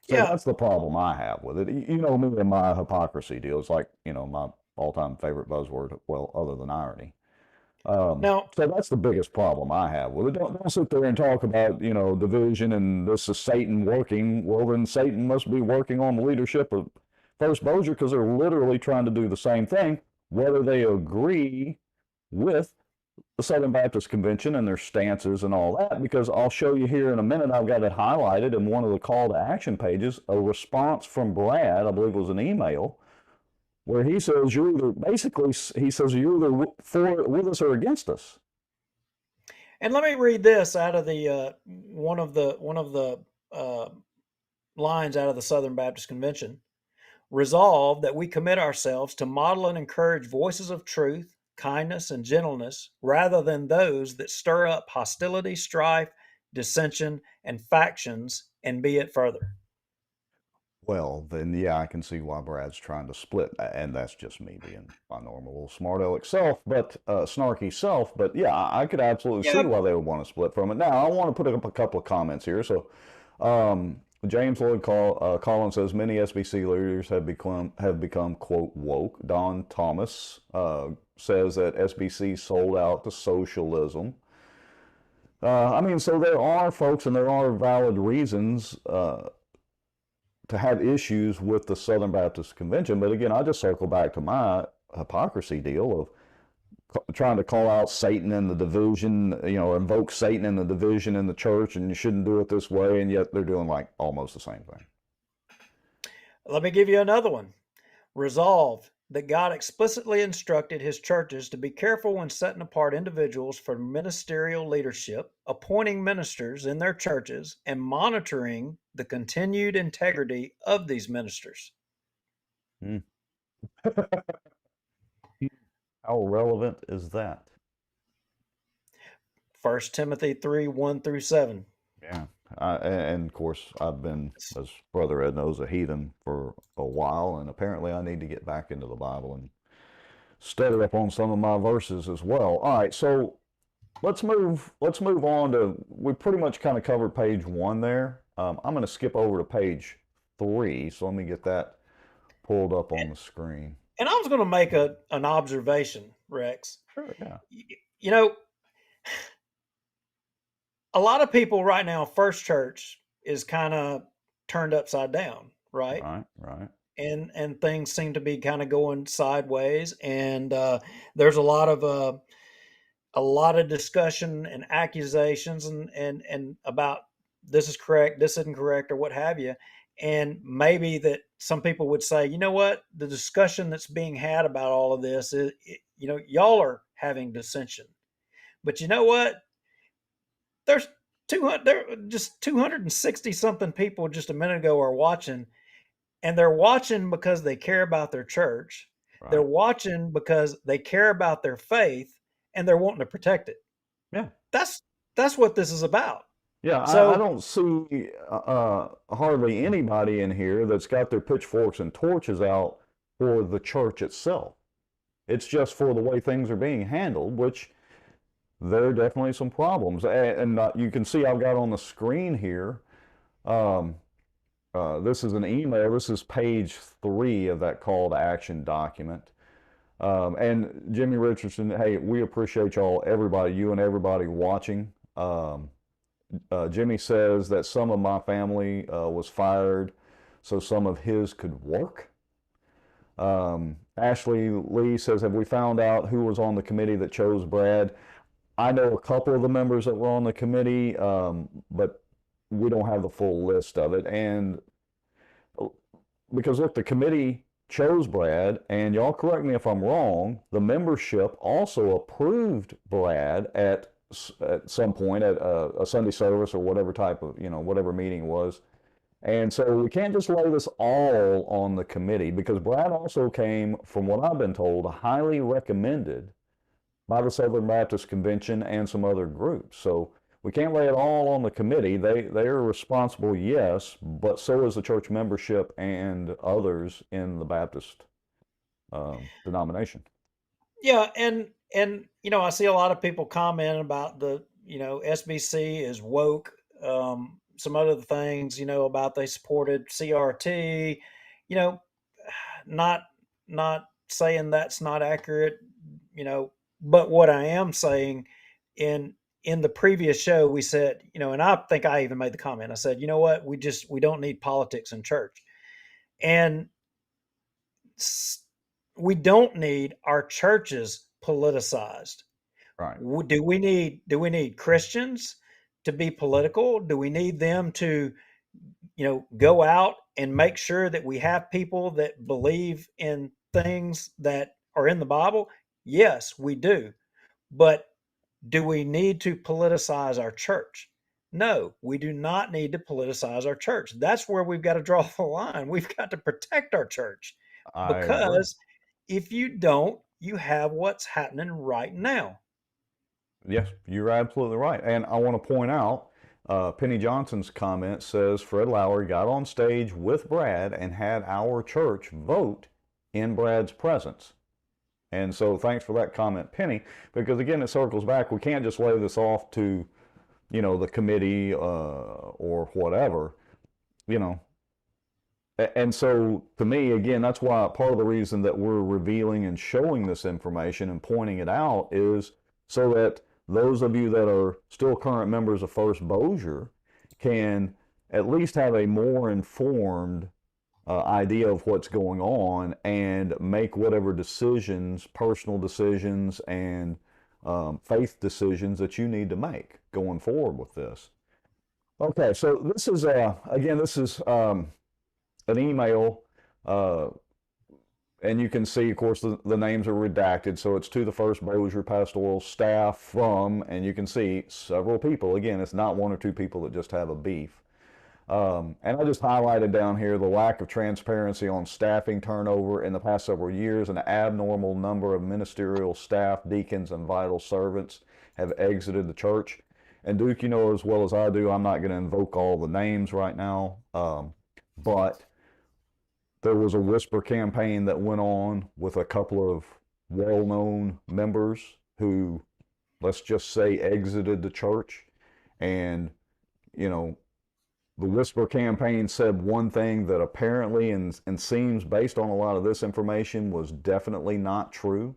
So Yeah. that's the problem I have with it. You know me and my hypocrisy deal. It's like, my all-time favorite buzzword, well, other than irony. Now, So that's the biggest problem I have with it. Don't sit there and talk about, division and this is Satan working. Well, then Satan must be working on the leadership of First Bossier because they're literally trying to do the same thing, whether they agree with the Southern Baptist Convention and their stances and all that, because I'll show you here in a minute. I've got it highlighted in one of the call to action pages, a response from Brad, I believe it was an email, where he says you're either basically he says you're either for with us or against us. and let me read this out of the one of the uh, lines out of the Southern Baptist Convention. Resolve that we commit ourselves to model and encourage voices of truth, kindness, and gentleness rather than those that stir up hostility, strife, dissension, and factions, and be it further. Well, then, yeah, I can see why Brad's trying to split, and that's just me being my normal little smart aleck self, but snarky self. But yeah, I could absolutely see Yeah. why they would want to split from it. Now, I want to put up a couple of comments here. So, James Lloyd Collins says many SBC leaders have become quote woke. Don Thomas says that SBC sold out to socialism. I mean, so there are folks, and there are valid reasons to have issues with the Southern Baptist Convention. But again, I just circle back to my hypocrisy deal of trying to call out Satan and the division, invoke Satan and the division in the church, and you shouldn't do it this way, and yet they're doing like almost the same thing. Let me give you another one. Resolve that God explicitly instructed his churches to be careful when setting apart individuals for ministerial leadership, appointing ministers in their churches, and monitoring the continued integrity of these ministers. Hmm. How relevant is that? 1 Timothy 3 1 through 7. Yeah. And of course, I've been, as Brother Ed knows, a heathen for a while, and apparently I need to get back into the Bible and study up on some of my verses as well. All right, so let's move on to, we pretty much kind of covered page one there. I'm going to skip over to page three, so let me get that pulled up on the screen. And I was going to make an observation, Rex. Sure, yeah. You know, a lot of people right now, First Church is kind of turned upside down, right? Right, right. And things seem to be kind of going sideways, and there's a lot of discussion and accusations and about this is correct, this isn't correct, or what have you. And maybe that some people would say, you know what, the discussion that's being had about all of this is, y'all are having dissension. But you know what? There's 200, there just 260 something people just a minute ago are watching, and they're watching because they care about their church. They're Right. watching because they care about their faith, and they're wanting to protect it. Yeah. That's that's what this is about. Yeah, I So, don't see hardly anybody in here that's got their pitchforks and torches out for the church itself. It's just for the way things are being handled, which there are definitely some problems. And you can see I've got on the screen here, um, this is an email. This is page 3 of that call to action document. And Jimmy Richardson, hey, we appreciate y'all, everybody, you and everybody watching. Jimmy says that some of my family was fired so some of his could work. Ashley Lee says, have we found out who was on the committee that chose Brad? I know a couple of the members that were on the committee, but we don't have the full list of it. And because look, the committee chose Brad, and y'all correct me if I'm wrong, the membership also approved Brad at some point at a Sunday service or whatever type of, whatever meeting was. And so we can't just lay this all on the committee because Brad also came, from what I've been told, highly recommended by the Southern Baptist Convention and some other groups. So we can't lay it all on the committee. They are responsible, yes, but so is the church membership and others in the Baptist denomination. Yeah, and I see a lot of people comment about the SBC is woke. Some other things about they supported CRT. You know, not not saying that's not accurate. But what I am saying in in the previous show we said and I think I even made the comment. I said, you know what, we don't need politics in church, and we don't need our churches politicized. Right. Do we need Christians to be political? Do we need them to go out and make sure that we have people that believe in things that are in the Bible? Yes, we do. But do we need to politicize our church? No, we do not need to politicize our church. That's where we've got to draw the line. We've got to protect our church, I agree. because if you don't, you have what's happening right now. Yes, you're absolutely right. And I want to point out, Penny Johnson's comment says Fred Lowry got on stage with Brad and had our church vote in Brad's presence. And so thanks for that comment, Penny, because again, it circles back. We can't just lay this off to, the committee or whatever, you know. And so to me, again, that's why part of the reason that we're revealing and showing this information and pointing it out is so that those of you that are still current members of First Bossier can at least have a more informed idea of what's going on and make whatever decisions, personal decisions, and faith decisions that you need to make going forward with this. Okay, so this is again, this is an email, and you can see, of course, the names are redacted, so it's to the First Bossier pastoral staff from, and you can see several people. Again, it's not one or two people that just have a beef. And I just highlighted down here the lack of transparency on staffing turnover in the past several years. An abnormal number of ministerial staff, deacons, and vital servants have exited the church. And Duke, you know as well as I do, I'm not going to invoke all the names right now, but there was a whisper campaign that went on with a couple of well-known members who, let's just say, exited the church. And, you know, the whisper campaign said one thing that apparently and seems based on a lot of this information was definitely not true.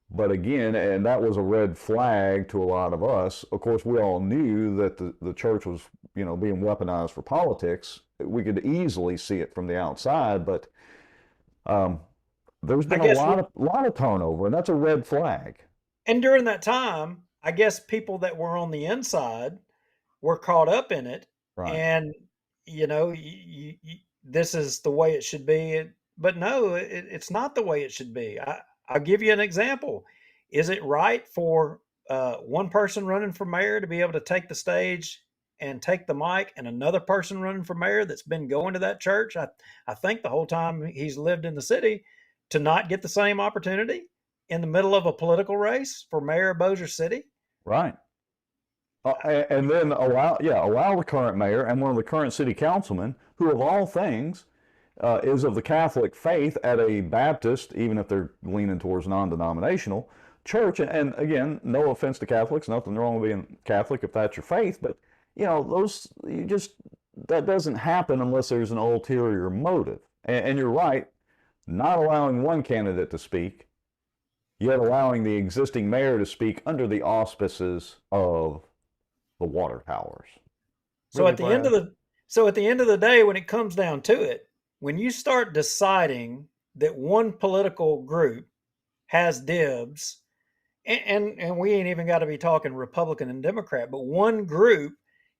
But again, and that was a red flag to a lot of us. Of course, we all knew that the church was, being weaponized for politics. We could easily see it from the outside, but there's I been a guess lot of turnover, and that's a red flag. and during that time, I guess people that were on the inside were caught up in it, Right. and this is the way it should be. But no, it's not the way it should be. I'll give you an example. Is it right for one person running for mayor to be able to take the stage and take the mic, and another person running for mayor that's been going to that church, I think the whole time he's lived in the city, to not get the same opportunity in the middle of a political race for mayor of Bossier City? Right. And then allow the current mayor and one of the current city councilmen, who of all things is of the Catholic faith at a Baptist, even if they're leaning towards non-denominational church. And again, no offense to Catholics, nothing wrong with being Catholic if that's your faith, but that doesn't happen unless there's an ulterior motive. And you're right, not allowing one candidate to speak, yet allowing the existing mayor to speak under the auspices of the water towers. So Really, at the end Brad? of the so at the end of the day, when it comes down to it, when you start deciding that one political group has dibs, and we ain't even got to be talking Republican and Democrat, but one group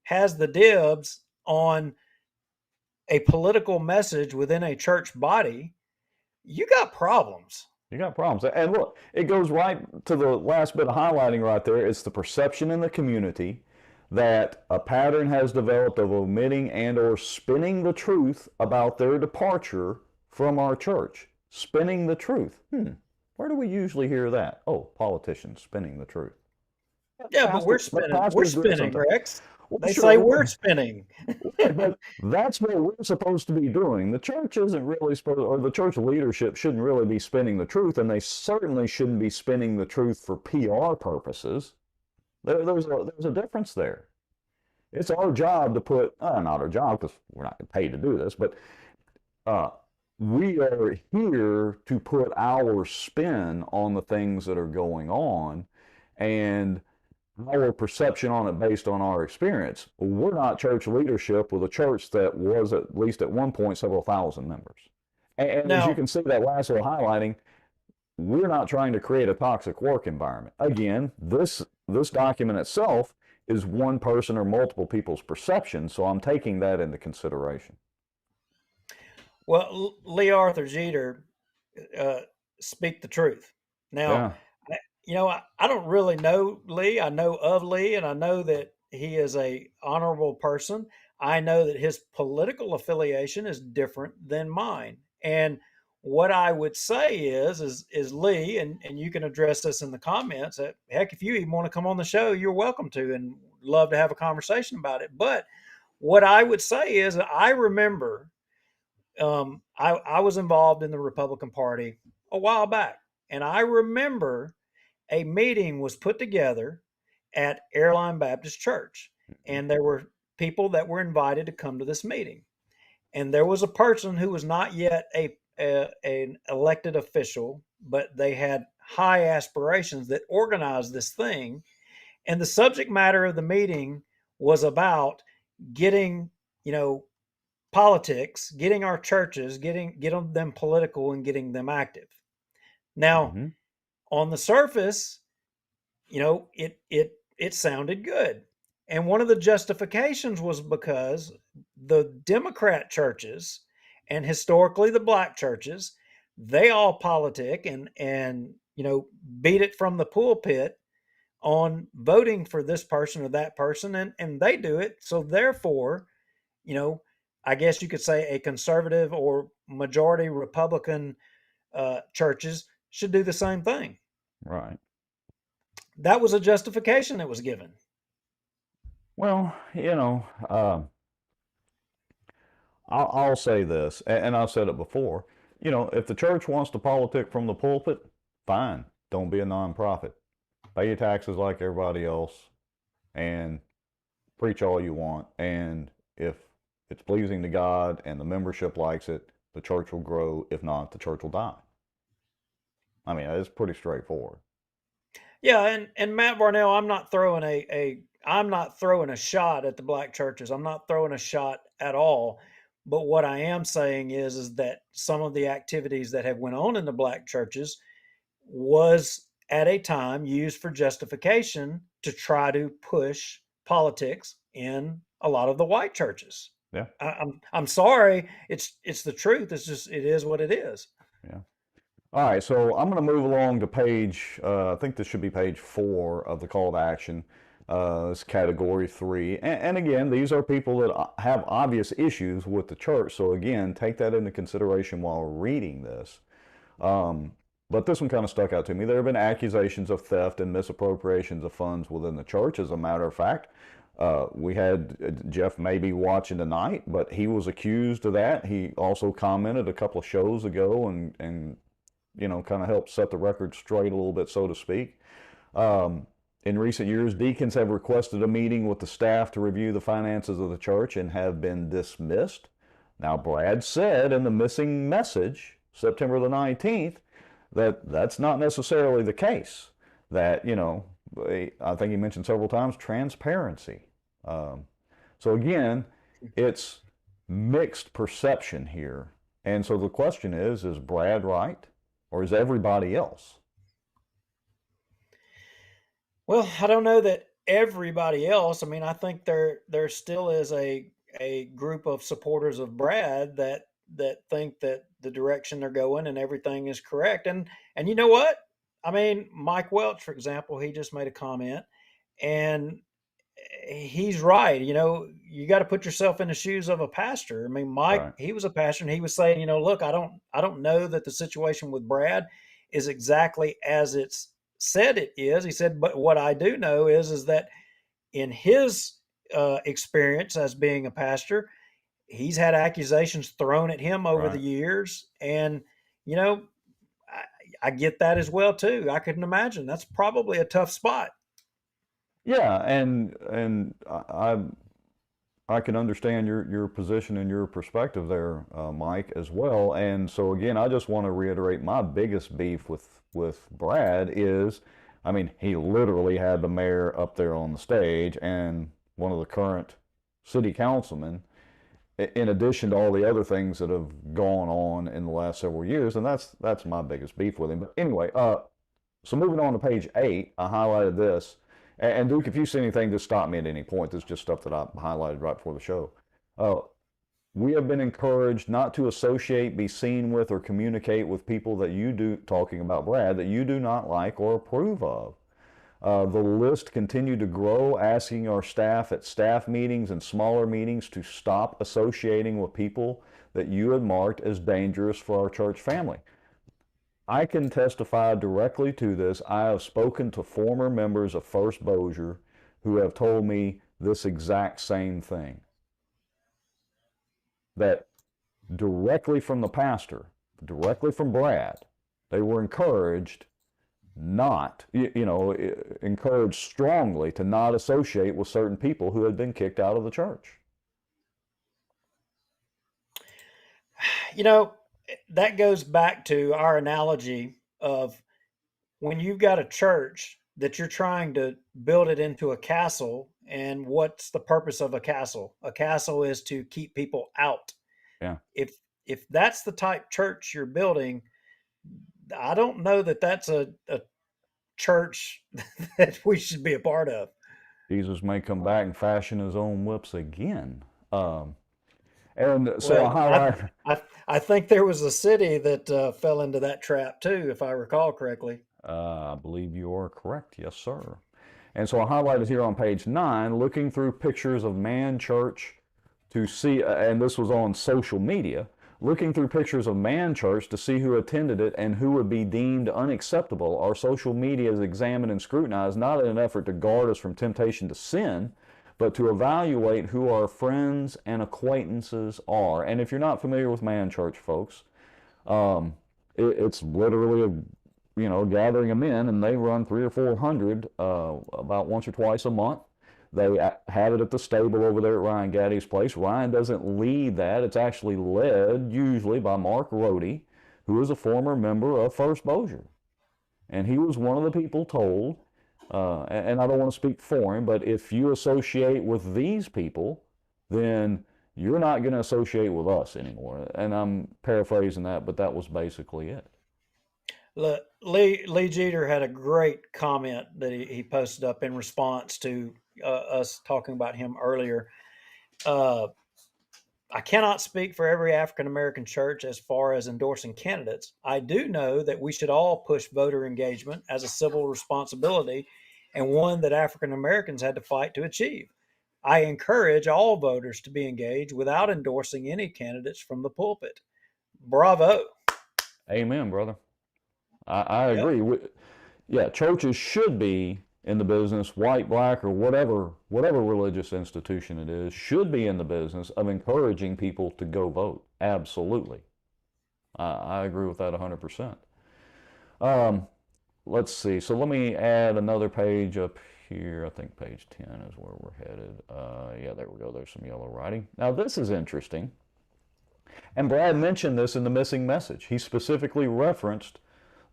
has the dibs on a political message within a church body, you got problems. You got problems. And look, it goes right to the last bit of highlighting right there. It's the perception in the community that a pattern has developed of omitting and or spinning the truth about their departure from our church. Spinning the truth. Where do we usually hear that? Oh, politicians spinning the truth. Yeah, but Pastor, but we're pastors do it spinning, sometimes. Rex. Well, They say sure, we're spinning. right, but that's what we're supposed to be doing. The church isn't really supposed, or the church leadership shouldn't really be spinning the truth, and they certainly shouldn't be spinning the truth for PR purposes. There's a difference there. It's our job to put, not our job because we're not paid to do this, but uh, we are here to put our spin on the things that are going on and our perception on it based on our experience. We're not church leadership with a church that was at least at one point several thousand members. And as you Now, can see that last little highlighting, we're not trying to create a toxic work environment. Again, this document itself is one person or multiple people's perception, so I'm taking that into consideration. well, Lee Arthur Jeter, uh, speak the truth. Now, Yeah. I don't really know Lee. I know of Lee, and I know that he is a honorable person. I know that his political affiliation is different than mine. And what I would say is Lee, and you can address this in the comments. Heck, if you even want to come on the show, you're welcome to, and love to have a conversation about it. But what I would say is, I remember I was involved in the Republican Party a while back, and I remember a meeting was put together at Airline Baptist Church, and there were people that were invited to come to this meeting. And there was a person who was not yet an elected official, but they had high aspirations that organized this thing. And the subject matter of the meeting was about getting, you know, politics, getting our churches, getting them political and getting them active. Now, Mm-hmm. on the surface, it sounded good. And one of the justifications was because the Democrat churches and historically the black churches, they all politic and beat it from the pulpit on voting for this person or that person, and they do it. So therefore, you know, I guess you could say a conservative or majority Republican churches should do the same thing. Right. That was a justification that was given. Well, I'll say this, and I've said it before. If the church wants to politic from the pulpit, fine. Don't be a nonprofit. Pay your taxes like everybody else, and preach all you want. And if it's pleasing to God and the membership likes it, the church will grow. If not, the church will die. I mean, it's pretty straightforward. Yeah, and Matt Varnell, I'm not throwing a shot at the black churches. I'm not throwing a shot at all. But what I am saying is that some of the activities that have went on in the black churches was at a time used for justification to try to push politics in a lot of the white churches. Yeah, I'm sorry, it's the truth. It's just it is what it is. yeah. All right, so I'm going to move along to page, I think this should be page 4 of the call to action. It's category 3. And again, these are people that have obvious issues with the church. So again, take that into consideration while reading this. But this one kind of stuck out to me. There have been accusations of theft and misappropriations of funds within the church. As a matter of fact, we had Jeff maybe watching tonight, but he was accused of that. He also commented a couple of shows ago and kind of help set the record straight a little bit, so to speak. In recent years, deacons have requested a meeting with the staff to review the finances of the church and have been dismissed. Now, Brad said in the missing message, September the 19th, that that's not necessarily the case. That, I think he mentioned several times transparency. So again, it's mixed perception here. And so the question is Brad right? Or is everybody else? Well, I don't know that everybody else. I mean, I think there still is a group of supporters of Brad that think that the direction they're going and everything is correct. And you know what? I mean, Mike Welch, for example, he just made a comment, and he's right. You got to put yourself in the shoes of a pastor. I mean, Mike, Right. he was a pastor, and he was saying, look, I don't know that the situation with Brad is exactly as it's said it is. He said, but what I do know is that in his experience as being a pastor, he's had accusations thrown at him over the Right. years, and you know, I get that as well too. I couldn't imagine that's probably a tough spot. Yeah, and I can understand your position and your perspective there, Mike, as well. And so again, I just want to reiterate my biggest beef with Brad is, I mean, he literally had the mayor up there on the stage and one of the current city councilmen, in addition to all the other things that have gone on in the last several years, and that's my biggest beef with him. But anyway, so moving on to page 8, I highlighted this. And Duke, if you see anything, just stop me at any point. This is just stuff that I highlighted right before the show. Uh, we have been encouraged not to associate, be seen with, or communicate with people that you do, talking about Brad, that you do not like or approve of. The list continued to grow, asking our staff at staff meetings and smaller meetings to stop associating with people that you had marked as dangerous for our church family. I can testify directly to this. I have spoken to former members of First Bossier who have told me this exact same thing. That directly from the pastor, directly from Brad, they were encouraged not, encouraged strongly to not associate with certain people who had been kicked out of the church. You know, that goes back to our analogy of when you've got a church that you're trying to build it into a castle, and what's the purpose of a castle? A castle is to keep people out. Yeah. If that's the type church you're building, I don't know that that's a church that we should be a part of. Jesus may come back and fashion his own whips again. And so I Well, I highlight, I, I think there was a city that fell into that trap too, if I recall correctly. I believe you are correct. Yes, sir. And so I highlighted here on page 9, looking through pictures of Man Church to see, and this was on social media, looking through pictures of Man Church to see who attended it and who would be deemed unacceptable. Our social media is examined and scrutinized not in an effort to guard us from temptation to sin, but to evaluate who our friends and acquaintances are. And if you're not familiar with Man Church, folks, it's literally gathering of men, and they run 300 or 400 about once or twice a month. They have it at the stable over there at Ryan Gaddy's place. Ryan doesn't lead that. It's actually led usually by Mark Rohde, who is a former member of First Bossier. And he was one of the people told, and I don't want to speak for him, but if you associate with these people, then you're not going to associate with us anymore. And I'm paraphrasing that, but that was basically it. Look, Lee Jeter had a great comment that he posted up in response to us talking about him earlier. Uh, I cannot speak for every African American church as far as endorsing candidates. I do know that we should all push voter engagement as a civil responsibility and one that African Americans had to fight to achieve. I encourage all voters to be engaged without endorsing any candidates from the pulpit. Bravo. Amen, brother. I Yep. agree. Yeah, churches should be in the business, white, black, or whatever religious institution it is, should be in the business of encouraging people to go vote. Absolutely. I agree with that 100%. Um, let's see. So let me add another page up here. I think page 10 is where we're headed. Yeah, there we go. There's some yellow writing. Now, this is interesting. And Brad mentioned this in the missing message. He specifically referenced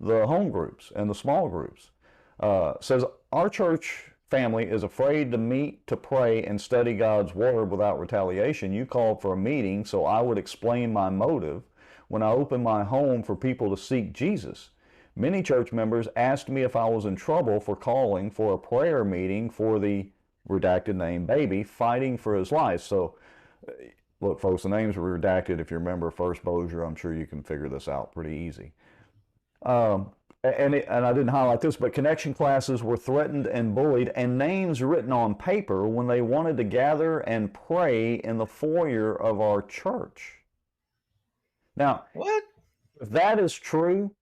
the home groups and the small groups. Says, our church family is afraid to meet to pray and study God's word without retaliation. You called for a meeting so I would explain my motive when I opened my home for people to seek Jesus. Many church members asked me if I was in trouble for calling for a prayer meeting for the redacted name baby fighting for his life. So look, folks, the names were redacted. If you remember First Bossier, I'm sure you can figure this out pretty easy. and I didn't highlight this, but connection classes were threatened and bullied, and names written on paper when they wanted to gather and pray in the foyer of our church. Now, What? if that is true,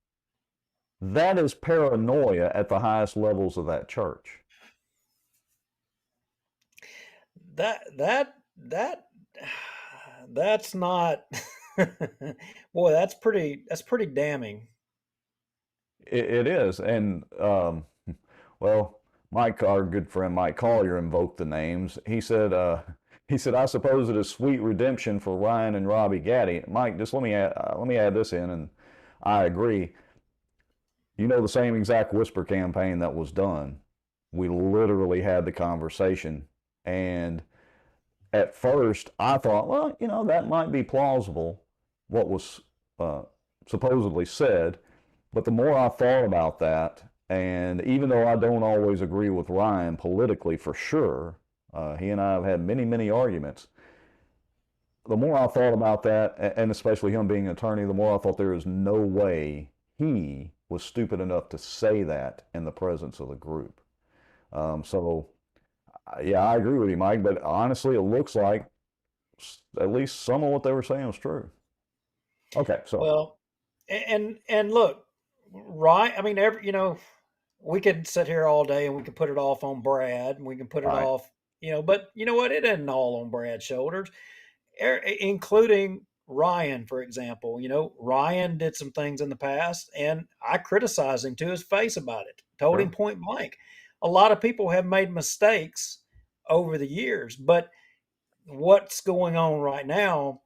that is paranoia at the highest levels of that church. That that's not boy, that's pretty damning. It is, and well, Mike, our good friend Mike Collier, invoked the names. He said, I suppose it is sweet redemption for Ryan and Robbie Gaddy. Mike, just let me add this in, and I agree. You know, the same exact whisper campaign that was done. We literally had the conversation, and at first I thought, well, you know, that might be plausible, what was uh, supposedly said. But the more I thought about that, and even though I don't always agree with Ryan politically for sure, he and I have had many, many arguments. The more I thought about that, and especially him being an attorney, the more I thought there is no way he was stupid enough to say that in the presence of the group. So, yeah, I agree with you, Mike, but honestly, it looks like at least some of what they were saying was true. Okay, so, Well, and look, right? I mean, we could sit here all day and we could put it off on Brad, and we can put it right, off, but you know what? It isn't all on Brad's shoulders, including Ryan, for example. Ryan did some things in the past, and I criticized him to his face about it. Told him sure. point blank. A lot of people have made mistakes over the years, but what's going on right now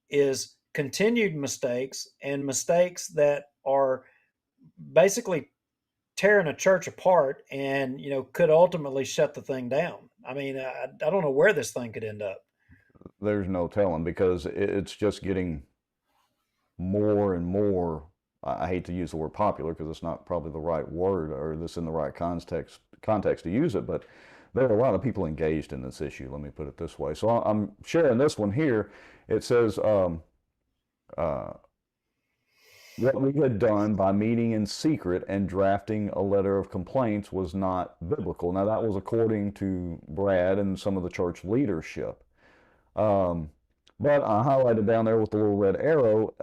is continued mistakes and mistakes that are basically tearing a church apart and could ultimately shut the thing down. I mean, I don't know where this thing could end up. There's no telling because it's just getting more and more. I hate to use the word popular because it's not probably the right word or this in the right context to use it, but there are a lot of people engaged in this issue. Let me put it this way. So I'm sharing this one here. It says uh, what we had done by meeting in secret and drafting a letter of complaints was not biblical. Now that was according to Brad and some of the church leadership. Um, but I highlighted down there with the little red arrow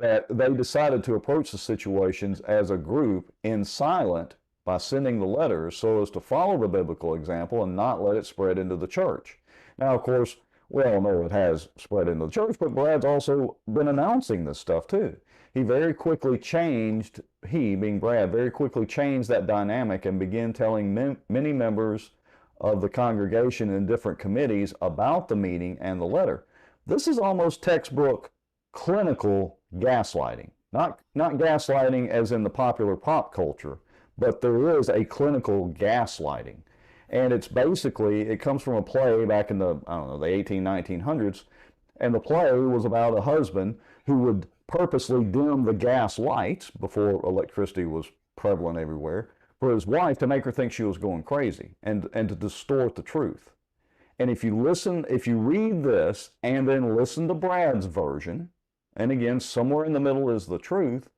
that they decided to approach the situations as a group in silent by sending the letters so as to follow the biblical example and not let it spread into the church. Now, of course, we all know it has spread into the church, but Brad's also been announcing this stuff too. He, being Brad, very quickly changed that dynamic and began telling many members of the congregation in different committees about the meeting and the letter. This is almost textbook clinical gaslighting. Not gaslighting as in the popular pop culture, but there is a clinical gaslighting. And it's basically, it comes from a play back in the, I don't know, the 1900s. And the play was about a husband who would purposely dim the gas lights before electricity was prevalent everywhere for his wife to make her think she was going crazy and to distort the truth. And if you read this and then listen to Brad's version, and again, somewhere in the middle is the truth,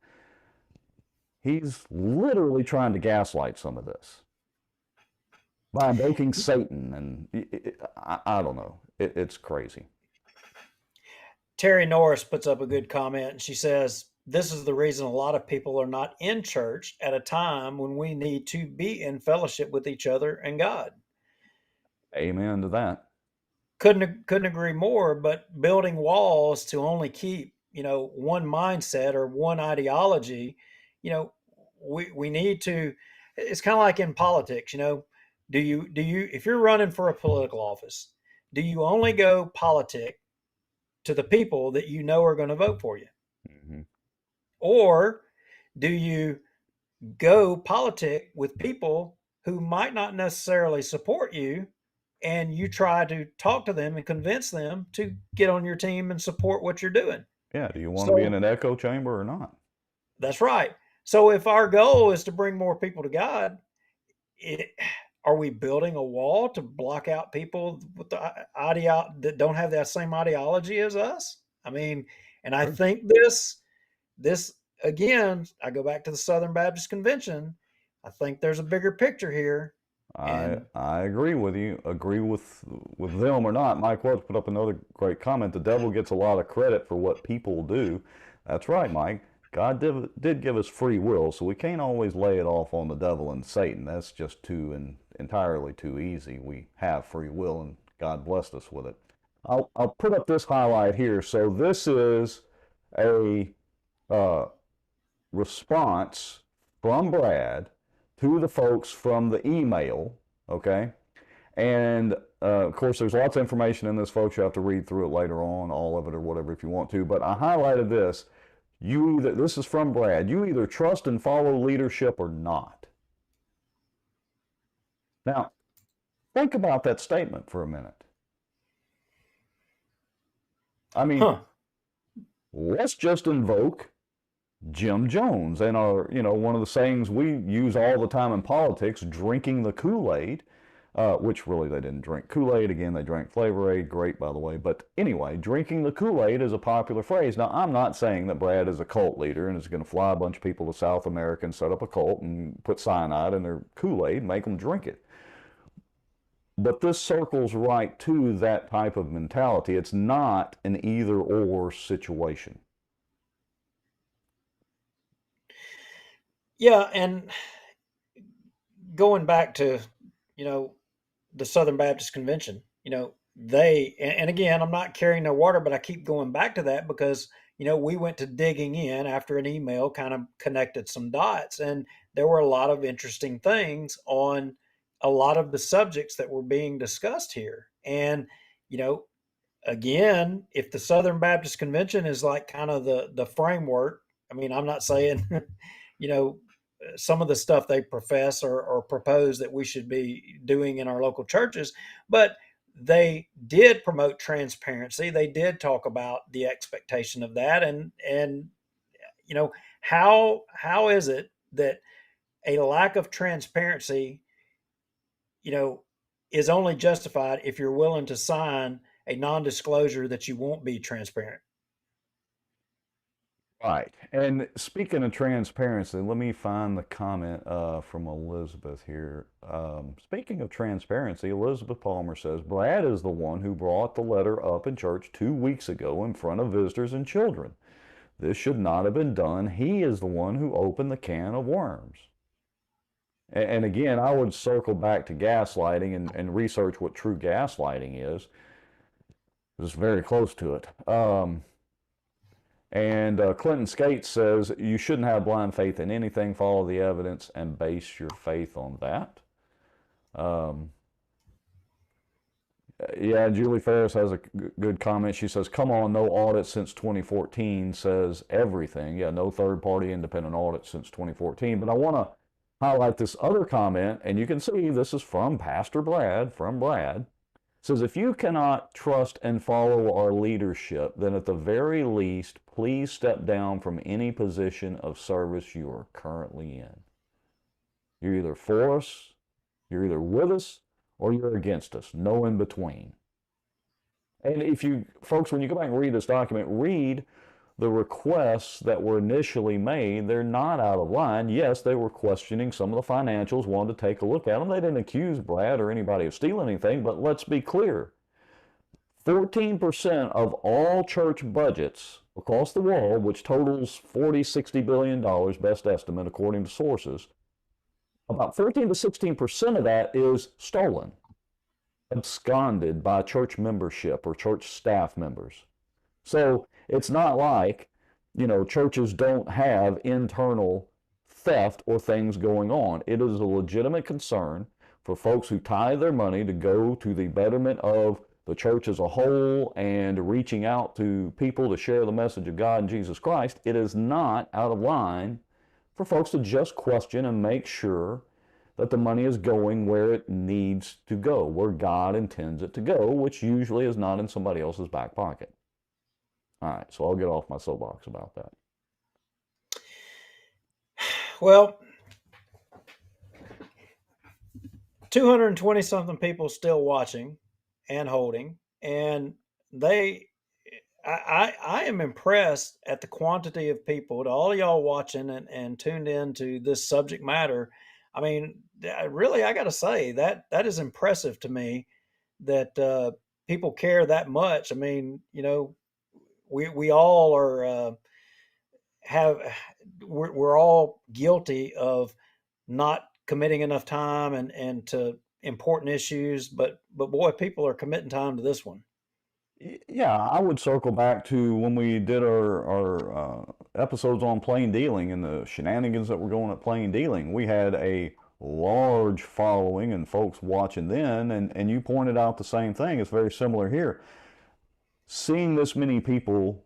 he's literally trying to gaslight some of this by invoking Satan. And I don't know. It's crazy. Terry Norris puts up a good comment, and she says, "This is the reason a lot of people are not in church at a time when we need to be in fellowship with each other and God." Amen to that. Couldn't agree more. But building walls to only keep one mindset or one ideology, you know, we need to. It's kind of like in politics. Do you if you're running for a political office, do you only go politic to the people that you know are going to vote for you, Mm-hmm. or do you go politic with people who might not necessarily support you, and you try to talk to them and convince them to get on your team and support what you're doing? Yeah. Do you want to be in So an echo chamber or not? that's right. So if our goal is to bring more people to God, it, are we building a wall to block out people with the idea that don't have that same ideology as us? I mean, and I Sure. think this this, again, I go back to the Southern Baptist Convention. I think there's a bigger picture here. And I agree with you. Agree with them or not. Mike Welch put up another great comment. The devil gets a lot of credit for what people do. That's right, Mike. God did give us free will, so we can't always lay it off on the devil and Satan. That's just entirely too easy. We have free will, and God blessed us with it. I'll put up this highlight here. So this is a uh, response from Brad to the folks from the email, okay? And of course, there's lots of information in this, folks. You have to read through it later on, all of it or whatever if you want to. But I highlighted this. This is from Brad. You either trust and follow leadership or not. Now, think about that statement for a minute. I mean, let's just invoke Jim Jones and one of the sayings we use all the time in politics, drinking the Kool-Aid, which really they didn't drink Kool-Aid. Again, they drank Flavor Aid, great by the way. But anyway, drinking the Kool-Aid is a popular phrase. Now, I'm not saying that Brad is a cult leader and is going to fly a bunch of people to South America and set up a cult and put cyanide in their Kool-Aid and make them drink it. But this circles right to that type of mentality. It's not an either-or situation. yeah, and going back to, the Southern Baptist Convention, and again, I'm not carrying their water, but I keep going back to that because, we went to digging in after an email kind of connected some dots, and there were a lot of interesting things on a lot of the subjects that were being discussed here. And, again, if the Southern Baptist Convention is like kind of the framework, I mean, I'm not saying, you know, some of the stuff they profess or propose that we should be doing in our local churches, but they did promote transparency. They did talk about the expectation of that, and how is it that a lack of transparency, you know, is only justified if you're willing to sign a non-disclosure that you won't be transparent. Right. And speaking of transparency, let me find the comment from Elizabeth here. Speaking of transparency, Elizabeth Palmer says, Brad is the one who brought the letter up in church 2 weeks ago in front of visitors and children. This should not have been done. He is the one who opened the can of worms. And again, I would circle back to gaslighting and research what true gaslighting is. It's very close to it. And Clinton Skates says, you shouldn't have blind faith in anything. Follow the evidence and base your faith on that. Yeah, Julie Ferris has a good comment. She says, come on, no audit since 2014 says everything. Yeah, no third-party independent audit since 2014. But I want to highlight this other comment, and you can see this is from Pastor Brad, It says, if you cannot trust and follow our leadership, then at the very least, please step down from any position of service you are currently in. You're either for us, you're either with us, or you're against us. No in between. And if you, folks, when you go back and read this document, read the requests that were initially made. They're not out of line. Yes, they were questioning some of the financials, wanted to take a look at them. They didn't accuse Brad or anybody of stealing anything, but let's be clear. 14% of all church budgets across the world, which totals $40-60 billion, best estimate according to sources, about 14 to 16% of that is stolen, absconded by church membership or church staff members. So it's not like, churches don't have internal theft or things going on. It is a legitimate concern for folks who tithe their money to go to the betterment of the church as a whole and reaching out to people to share the message of God and Jesus Christ. It is not out of line for folks to just question and make sure that the money is going where it needs to go, where God intends it to go, which usually is not in somebody else's back pocket. All right, so I'll get off my soapbox about that. Well, 220 something people still watching and holding, and they, I am impressed at the quantity of people, to all of y'all watching and tuned in to this subject matter. I mean, really, I got to say that that is impressive to me that people care that much. I mean, we all are have we're all guilty of not committing enough time and to important issues, but boy, people are committing time to this one. Yeah, I would circle back to when we did our episodes on plain dealing and the shenanigans that were going at plain dealing. We had a large following and folks watching then, and you pointed out the same thing. It's very similar here. Seeing this many people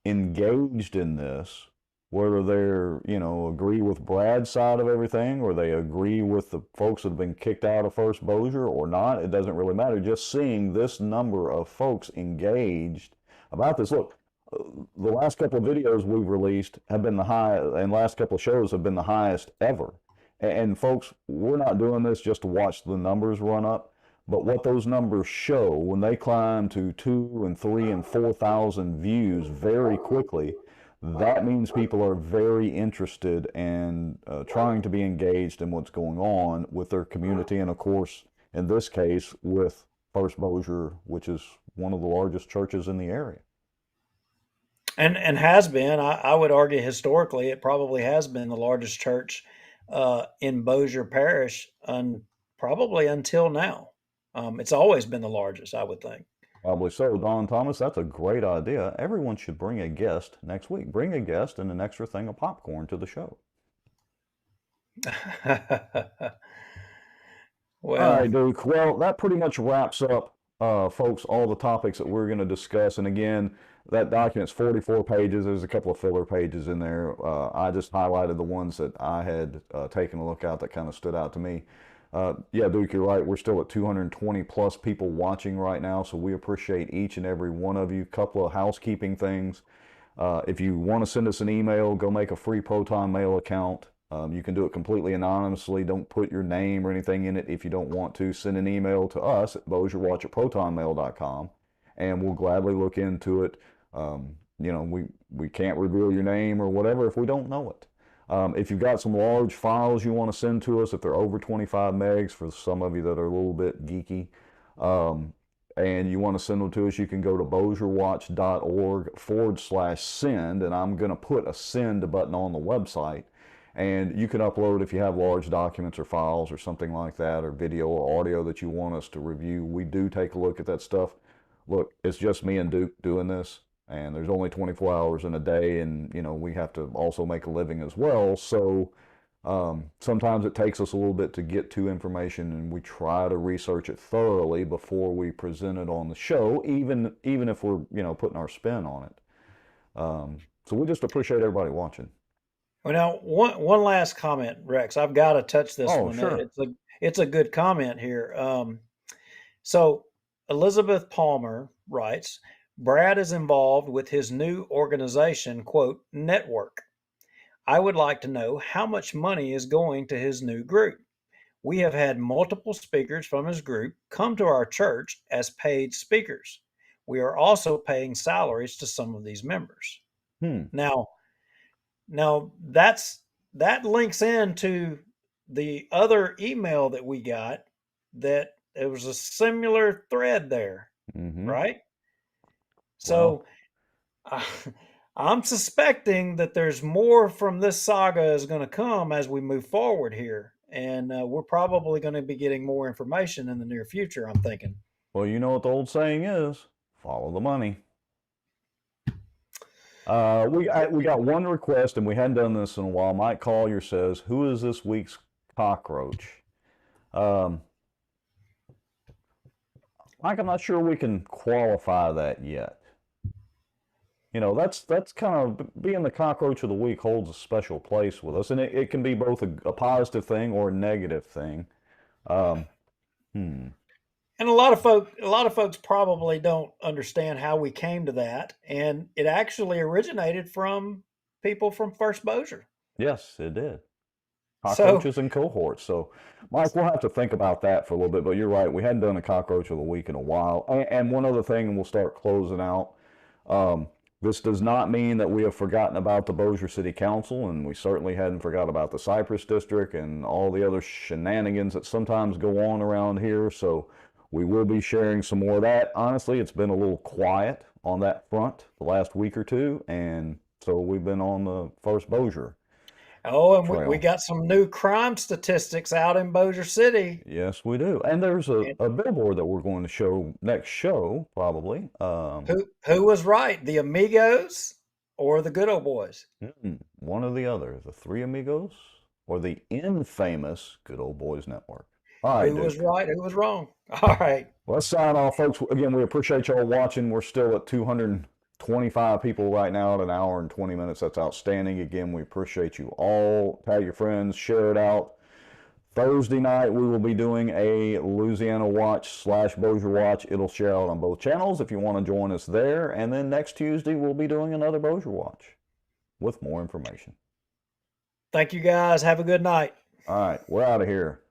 engaged in this, whether they're, agree with Brad's side of everything or they agree with the folks that have been kicked out of First Bossier or not, it doesn't really matter. Just seeing this number of folks engaged about this. Look, the last couple of videos we've released have been the high, and last couple of shows have been the highest ever. And folks, we're not doing this just to watch the numbers run up. But what those numbers show, when they climb to 2 and 3 and 4,000 views very quickly, that means people are very interested and trying to be engaged in what's going on with their community. And of course, in this case, with First Bossier, which is one of the largest churches in the area. And has been, I would argue historically, it probably has been the largest church in Bossier Parish, probably until now. It's always been the largest, I would think. Probably so. Don Thomas, that's a great idea. Everyone should bring a guest next week. Bring a guest and an extra thing of popcorn to the show. All Well, right, Duke. Well, that pretty much wraps up, folks, all the topics that we're going to discuss. And again, that document's 44 pages. There's a couple of filler pages in there. I just highlighted the ones that I had taken a look at that kind of stood out to me. Yeah, Duke, you're right. We're still at 220 plus people watching right now, so we appreciate each and every one of you. Couple of housekeeping things. If you want to send us an email, go make a free Proton Mail account. You can do it completely anonymously. Don't put your name or anything in it if you don't want to. Send an email to us at bossierwatch@protonmail.com, and we'll gladly look into it. We can't reveal your name or whatever if we don't know it. If you've got some large files you want to send to us, if they're over 25 megs, for some of you that are a little bit geeky, and you want to send them to us, you can go to bossierwatch.org/send, and I'm going to put a send button on the website. And you can upload if you have large documents or files or something like that, or video or audio that you want us to review. We do take a look at that stuff. Look, it's just me and Duke doing this, and there's only 24 hours in a day, and we have to also make a living as well. So sometimes it takes us a little bit to get to information, and we try to research it thoroughly before we present it on the show, even if we're putting our spin on it. So we just appreciate everybody watching. well, now one last comment, Rex. I've got to touch this Oh, one. sure. It's a good comment here. So Elizabeth Palmer writes, Brad is involved with his new organization, quote, network. I would like to know how much money is going to his new group. We have had multiple speakers from his group come to our church as paid speakers. We are also paying salaries to some of these members. Hmm. Now, now that links into the other email that we got, that there was a similar thread there, Mm-hmm. right? Well, So uh, I'm suspecting that there's more from this saga is going to come as we move forward here. And we're probably going to be getting more information in the near future, I'm thinking. you know what the old saying is: follow the money. We got one request, and we hadn't done this in a while. Mike Collier says, "Who is this week's cockroach?" Um, Mike, I'm not sure we can qualify that yet. That's kind of being the cockroach of the week holds a special place with us, and it can be both a positive thing or a negative thing. Um, hmm. And a lot of folks probably don't understand how we came to that, and it actually originated from people from First Bossier. Yes, it did. So Cockroaches and cohorts. So, Mike, we'll have to think about that for a little bit. But you're right, we hadn't done a cockroach of the week in a while. And one other thing, and we'll start closing out. This does not mean that we have forgotten about the Bossier City Council, and we certainly hadn't forgot about the Cypress District and all the other shenanigans that sometimes go on around here. So we will be sharing some more of that. Honestly, it's been a little quiet on that front the last week or two, and so we've been on the First Bossier Oh, and we trail. got some new crime statistics out in Bossier City. Yes, we do. And there's a billboard that we're going to show next show, probably. Who was right, the Amigos or the Good Old Boys? One or the other, the Three Amigos or the infamous Good Old Boys Network. All right, Who was Duke. right? Who was wrong? All right. Let's sign off, folks. Again, we appreciate y'all watching. We're still at 225 people right now at an hour and 20 minutes. That's outstanding. Again, we appreciate you all. Tag your friends, share it out. Thursday night, we will be doing a Louisiana Watch / Bossier Watch. It'll share out on both channels if you want to join us there. And then next Tuesday, we'll be doing another Bossier Watch with more information. Thank you guys. Have a good night. All right, we're out of here.